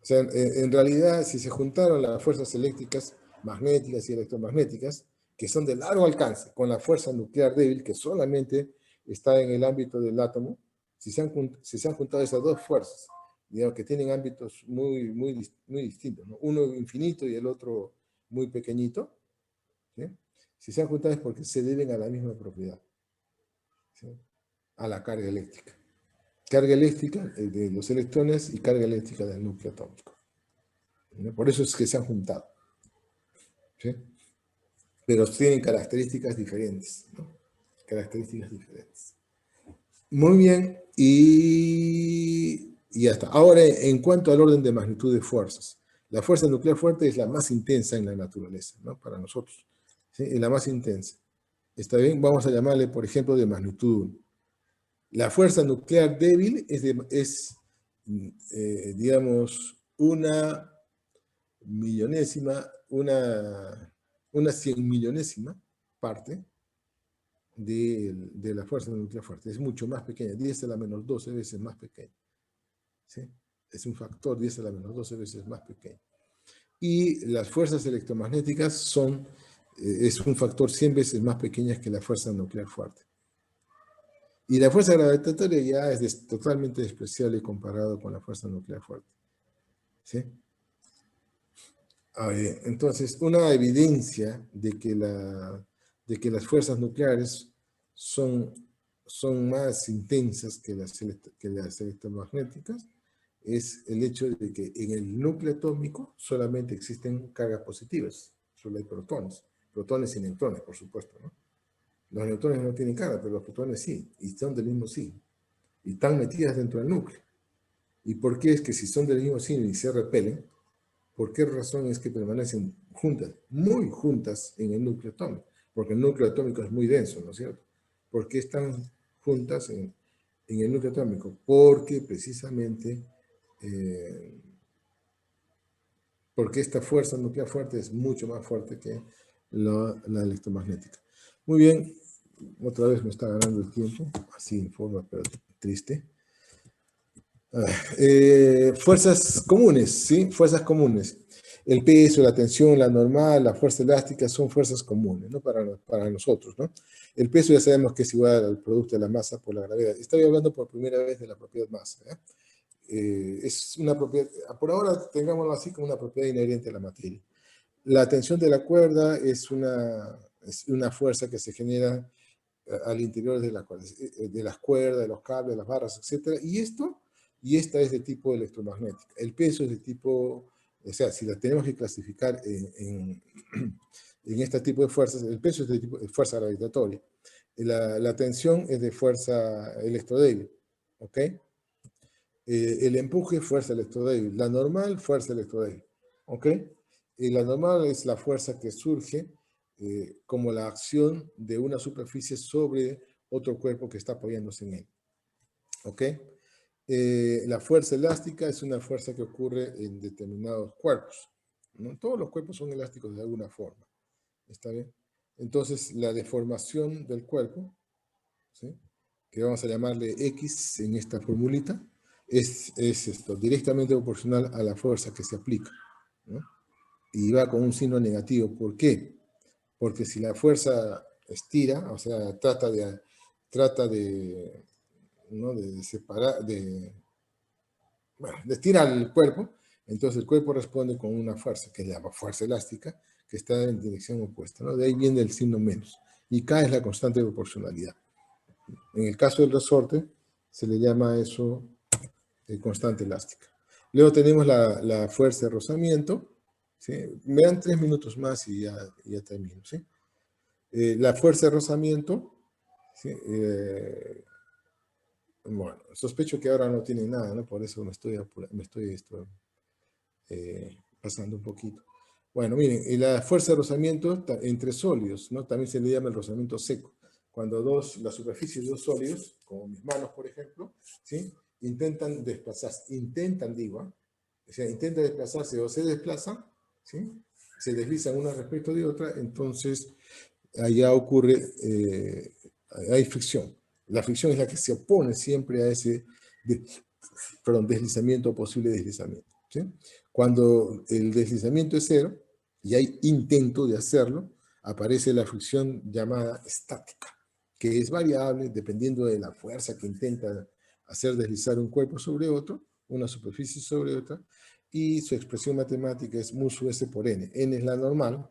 O sea, en realidad, si se juntaron las fuerzas eléctricas, magnéticas y electromagnéticas, que son de largo alcance, con la fuerza nuclear débil, que solamente está en el ámbito del átomo, si se han juntado esas dos fuerzas, digamos que tienen ámbitos muy, muy, muy distintos, ¿no? Uno infinito y el otro muy pequeñito, ¿sí? Si se han juntado es porque se deben a la misma propiedad, ¿sí? A la carga eléctrica. Carga eléctrica de los electrones y carga eléctrica del núcleo atómico. ¿No? Por eso es que se han juntado, ¿sí? Pero tienen características diferentes, ¿no? Características diferentes. Muy bien, y ya está. Ahora, en cuanto al orden de magnitud de fuerzas, la fuerza nuclear fuerte es la más intensa en la naturaleza, ¿no? Para nosotros, ¿sí? Es la más intensa. ¿Está bien? Vamos a llamarle, por ejemplo, de magnitud 1. La fuerza nuclear débil digamos, una millonésima, una 100 millonésima parte de la fuerza nuclear fuerte. Es mucho más pequeña, 10 a la menos 12 veces más pequeña, ¿sí? Es un factor 10 a la menos 12 veces más pequeño. Y las fuerzas electromagnéticas es un factor 100 veces más pequeña que la fuerza nuclear fuerte. Y la fuerza gravitatoria ya es totalmente despreciable comparado con la fuerza nuclear fuerte, ¿sí? Entonces, una evidencia de que las fuerzas nucleares son más intensas que las electromagnéticas es el hecho de que en el núcleo atómico solamente existen cargas positivas, solo hay protones y neutrones, por supuesto, ¿no? Los neutrones no tienen carga, pero los protones sí, y son del mismo signo, y están metidas dentro del núcleo. ¿Y por qué es que si son del mismo signo y se repelen, por qué razón es que permanecen juntas, muy juntas en el núcleo atómico? Porque el núcleo atómico es muy denso, ¿no es cierto? ¿Por qué están juntas en el núcleo atómico? Porque precisamente, porque esta fuerza nuclear fuerte es mucho más fuerte que la electromagnética. Muy bien, otra vez me está ganando el tiempo, así en forma pero triste. Fuerzas comunes, ¿sí? Fuerzas comunes. El peso, la tensión, la normal, la fuerza elástica son fuerzas comunes, ¿no? Para nosotros, ¿no? El peso ya sabemos que es igual al producto de la masa por la gravedad. Estoy hablando por primera vez de la propiedad masa, ¿eh? Es una propiedad, por ahora tengámoslo así como una propiedad inherente a la materia. La tensión de la cuerda es una fuerza que se genera al interior de las cuerdas, de los cables, de las barras, etc. Y esta es de tipo electromagnética. El peso es de tipo O sea, si la tenemos que clasificar en este tipo de fuerzas, el peso es de tipo de fuerza gravitatoria. La tensión es de fuerza electrodébil, ¿ok? El empuje, fuerza electrodébil. La normal, fuerza electrodébil, ¿ok? Y la normal es la fuerza que surge como la acción de una superficie sobre otro cuerpo que está apoyándose en él, ¿ok? La fuerza elástica es una fuerza que ocurre en determinados cuerpos, ¿no? Todos los cuerpos son elásticos de alguna forma, ¿está bien? Entonces, la deformación del cuerpo, ¿sí?, que vamos a llamarle X en esta formulita, es esto, directamente proporcional a la fuerza que se aplica, ¿no? Y va con un signo negativo. ¿Por qué? Porque si la fuerza estira, o sea, trata de, ¿no?, de separar, bueno, de estirar el cuerpo, entonces el cuerpo responde con una fuerza que se llama fuerza elástica, que está en dirección opuesta, ¿no? De ahí viene el signo menos. Y K es la constante de proporcionalidad. En el caso del resorte, se le llama eso constante elástica. Luego tenemos la fuerza de rozamiento, ¿sí? Me dan 3 minutos más y ya termino, ¿sí? La fuerza de rozamiento, ¿sí? Bueno, sospecho que ahora no tiene nada, ¿no? Por eso me estoy pasando un poquito. Bueno, miren, y la fuerza de rozamiento entre sólidos, ¿no? También se le llama el rozamiento seco. Cuando la superficie de dos sólidos, como mis manos, por ejemplo, ¿sí?, intentan desplazarse, o sea, intentan desplazarse o se desplazan, ¿sí?, se deslizan una respecto de otra, entonces allá ocurre, hay fricción. La fricción es la que se opone siempre a ese deslizamiento o posible deslizamiento, ¿sí? Cuando el deslizamiento es cero y hay intento de hacerlo, aparece la fricción llamada estática, que es variable dependiendo de la fuerza que intenta hacer deslizar un cuerpo sobre otro, una superficie sobre otra, y su expresión matemática es mu sub s por n. N es la normal,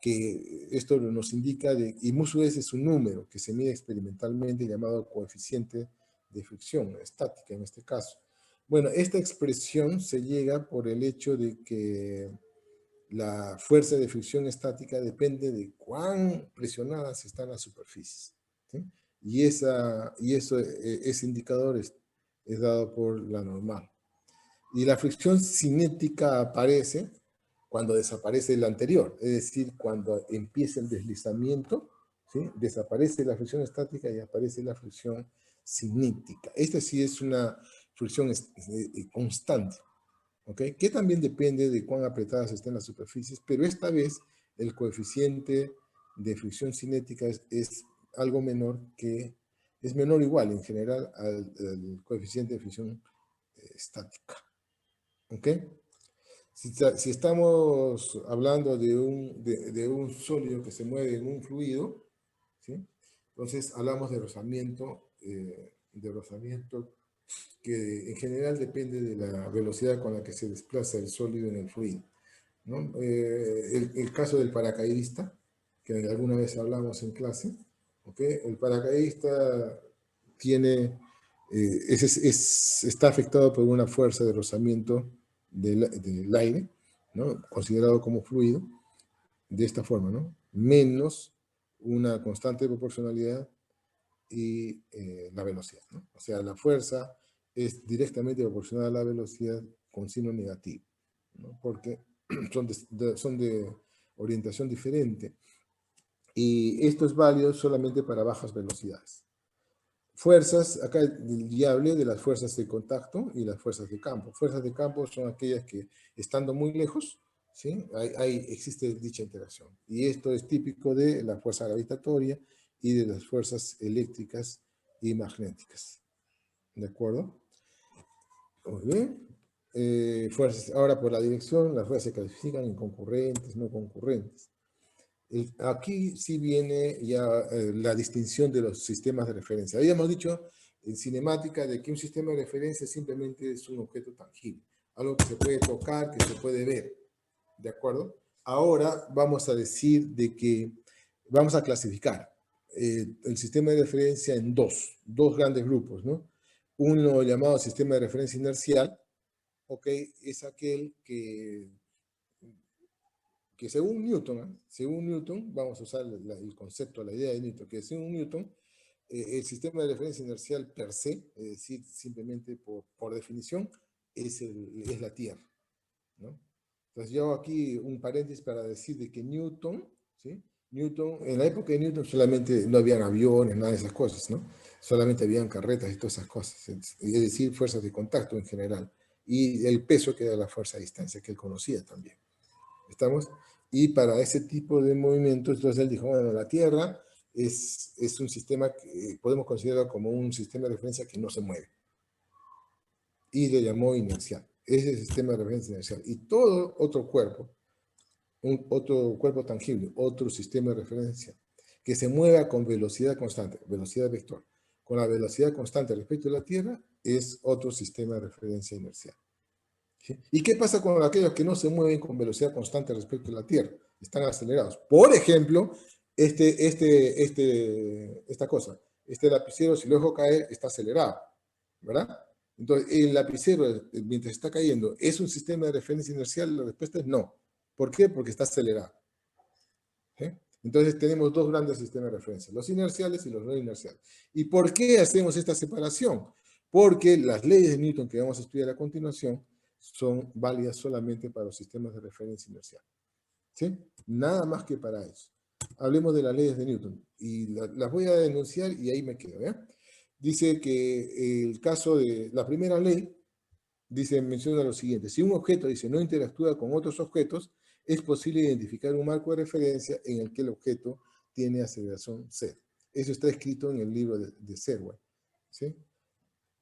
que esto nos indica, y mu sub s es un número que se mide experimentalmente llamado coeficiente de fricción, estática en este caso. Bueno, esta expresión se llega por el hecho de que la fuerza de fricción estática depende de cuán presionadas están las superficies, ¿sí? Y ese indicador es dado por la normal. Y la fricción cinética aparece cuando desaparece el anterior, es decir, cuando empieza el deslizamiento, ¿sí?, desaparece la fricción estática y aparece la fricción cinética. Esta sí es una fricción constante, ¿ok? Que también depende de cuán apretadas estén las superficies, pero esta vez el coeficiente de fricción cinética es algo menor es menor igual en general al coeficiente de fricción estática, ¿ok? Si estamos hablando de un sólido que se mueve en un fluido, ¿sí?, entonces hablamos de rozamiento que en general depende de la velocidad con la que se desplaza el sólido en el fluido, ¿no? El caso del paracaidista, que alguna vez hablamos en clase, ¿okay? El paracaidista está afectado por una fuerza de rozamiento del aire, ¿no?, considerado como fluido, de esta forma, ¿no?, menos una constante de proporcionalidad y la velocidad, ¿no? O sea, la fuerza es directamente proporcional a la velocidad con signo negativo, ¿no?, porque son de orientación diferente. Y esto es válido solamente para bajas velocidades. Fuerzas, acá ya hablé de las fuerzas de contacto y las fuerzas de campo. Fuerzas de campo son aquellas que, estando muy lejos, ¿sí?, existe dicha interacción. Y esto es típico de la fuerza gravitatoria y de las fuerzas eléctricas y magnéticas. ¿De acuerdo? Muy bien. Ahora, por la dirección, las fuerzas se clasifican en concurrentes, no concurrentes. Aquí sí viene ya la distinción de los sistemas de referencia. Habíamos dicho en cinemática de que un sistema de referencia simplemente es un objeto tangible, algo que se puede tocar, que se puede ver, ¿de acuerdo? Ahora vamos a decir de que vamos a clasificar el sistema de referencia en dos grandes grupos, ¿no? Uno llamado sistema de referencia inercial, ¿ok? Es aquel que que según Newton, según Newton, vamos a usar el concepto, la idea de Newton, que según Newton, el sistema de referencia inercial per se, es decir, simplemente por definición, es la Tierra, ¿no? Entonces yo hago aquí un paréntesis para decir de que Newton, ¿sí? Newton, en la época de Newton solamente no habían aviones, nada de esas cosas, ¿no? Solamente habían carretas y todas esas cosas, es decir, fuerzas de contacto en general, y el peso que era la fuerza a distancia, que él conocía también. ¿Estamos? Y para ese tipo de movimientos, entonces él dijo, bueno, la Tierra es un sistema que podemos considerarlo como un sistema de referencia que no se mueve. Y le llamó inercial. Ese es el sistema de referencia inercial. Y todo otro cuerpo tangible, otro sistema de referencia, que se mueva con velocidad constante, velocidad vector, con la velocidad constante respecto a la Tierra, es otro sistema de referencia inercial. ¿Sí? ¿Y qué pasa con aquellos que no se mueven con velocidad constante respecto a la Tierra? Están acelerados. Por ejemplo, esta cosa, este lapicero, si lo dejo caer, está acelerado, ¿verdad? Entonces, el lapicero, mientras está cayendo, ¿es un sistema de referencia inercial? La respuesta es no. ¿Por qué? Porque está acelerado. ¿Sí? Entonces tenemos dos grandes sistemas de referencia, los inerciales y los no inerciales. ¿Y por qué hacemos esta separación? Porque las leyes de Newton que vamos a estudiar a continuación son válidas solamente para los sistemas de referencia inercial. ¿Sí? Nada más que para eso. Hablemos de las leyes de Newton. Y las voy a denunciar y ahí me quedo. ¿eh? Dice que el caso de la primera ley, menciona lo siguiente. Si un objeto, dice, no interactúa con otros objetos, es posible identificar un marco de referencia en el que el objeto tiene aceleración cero. Eso está escrito en el libro de Serway. ¿Sí?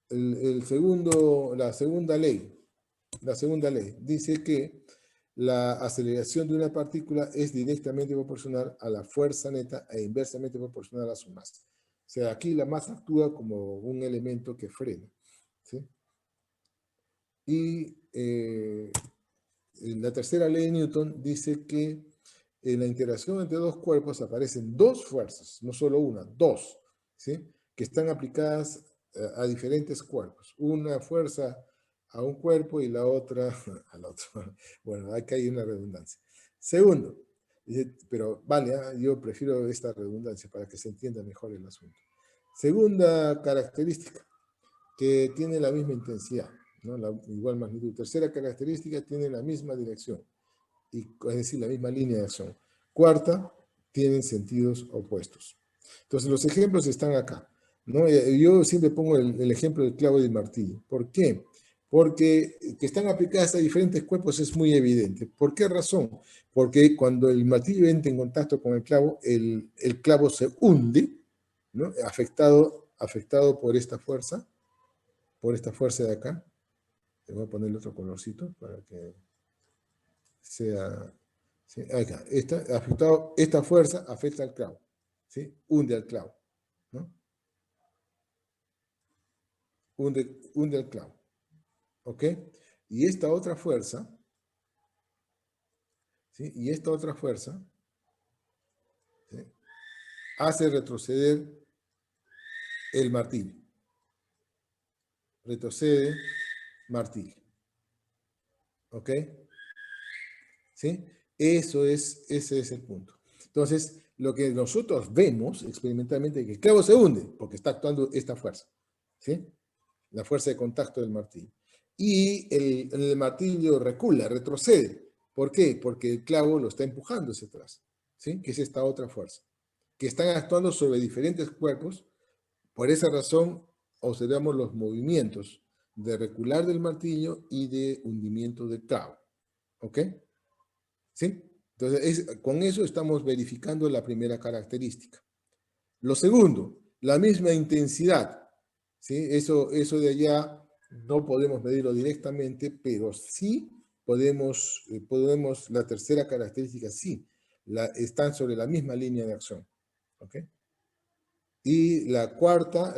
La segunda ley dice que la aceleración de una partícula es directamente proporcional a la fuerza neta e inversamente proporcional a su masa. O sea, aquí la masa actúa como un elemento que frena. ¿Sí? Y la tercera ley de Newton dice que en la interacción entre dos cuerpos aparecen dos fuerzas, no solo una, dos, ¿sí? Que están aplicadas a diferentes cuerpos. Una fuerza a un cuerpo y la otra al otro. Bueno, acá hay una redundancia. Segundo, pero vale, yo prefiero esta redundancia para que se entienda mejor el asunto. Segunda característica, que tiene la misma intensidad, ¿no? La igual magnitud. Tercera característica, tiene la misma dirección, es decir, la misma línea de acción. Cuarta, tienen sentidos opuestos. Entonces, los ejemplos están acá, ¿no? Yo siempre pongo el ejemplo del clavo y del martillo. ¿Por qué? Porque que están aplicadas a diferentes cuerpos es muy evidente. ¿Por qué razón? Porque cuando el martillo entra en contacto con el clavo se hunde, ¿no? Afectado por esta fuerza de acá. Le voy a poner el otro colorcito para que sea... ¿sí? Acá, esta fuerza afecta al clavo, ¿sí? Hunde al clavo, ¿no? Hunde al clavo, ¿ok? Y esta otra fuerza, ¿sí? Y esta otra fuerza, ¿sí? Hace retroceder el martillo. Retrocede martillo, ¿ok? ¿Sí? Ese es el punto. Entonces, lo que nosotros vemos experimentalmente es que el clavo se hunde porque está actuando esta fuerza, ¿sí? La fuerza de contacto del martillo. Y el martillo recula, retrocede. ¿Por qué? Porque el clavo lo está empujando hacia atrás, ¿sí? Que es esta otra fuerza, que están actuando sobre diferentes cuerpos. Por esa razón, observamos los movimientos de recular del martillo y de hundimiento del clavo, ¿ok? ¿Sí? Entonces, con eso estamos verificando la primera característica. Lo segundo, la misma intensidad. ¿Sí? Eso de allá no podemos medirlo directamente, pero sí podemos la tercera característica sí, están sobre la misma línea de acción. ¿Ok? Y la cuarta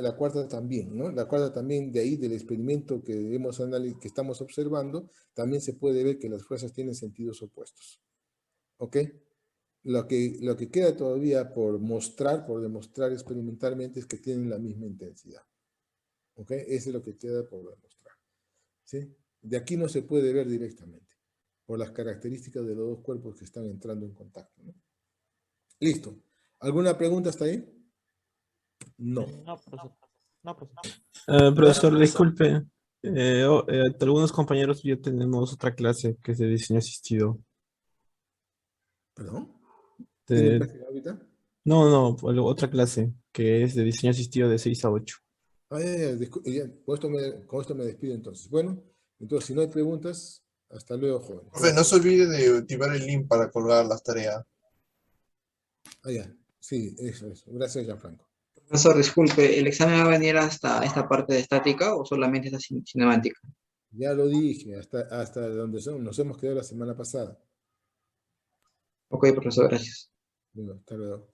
también, ¿no? La cuarta también, de ahí del experimento que estamos observando, también se puede ver que las fuerzas tienen sentidos opuestos. ¿Ok? Lo que queda todavía por demostrar experimentalmente es que tienen la misma intensidad. ¿Ok? Eso es lo que queda por demostrar. ¿Sí? De aquí no se puede ver directamente. por las características de los dos cuerpos que están entrando en contacto, ¿no? Listo. ¿Alguna pregunta hasta ahí? No. No, profesor. No, profesor. Profesor, disculpe. Algunos compañeros ya tenemos otra clase que es de diseño asistido. ¿Perdón? De- ¿Tiene clase ahorita? no, otra clase que es de diseño asistido de 6 a 8. Ah, ya, con esto me despido entonces. Bueno, entonces si no hay preguntas, hasta luego, jóvenes. Profe, no se olvide de activar el link para colgar las tareas. Ah, ya. Sí, eso. Gracias, Gianfranco. Profesor, disculpe, ¿el examen va a venir hasta esta parte de estática o solamente esta cinemática? Ya lo dije, hasta donde nos hemos quedado la semana pasada. Ok, profesor, gracias. Bueno, hasta luego.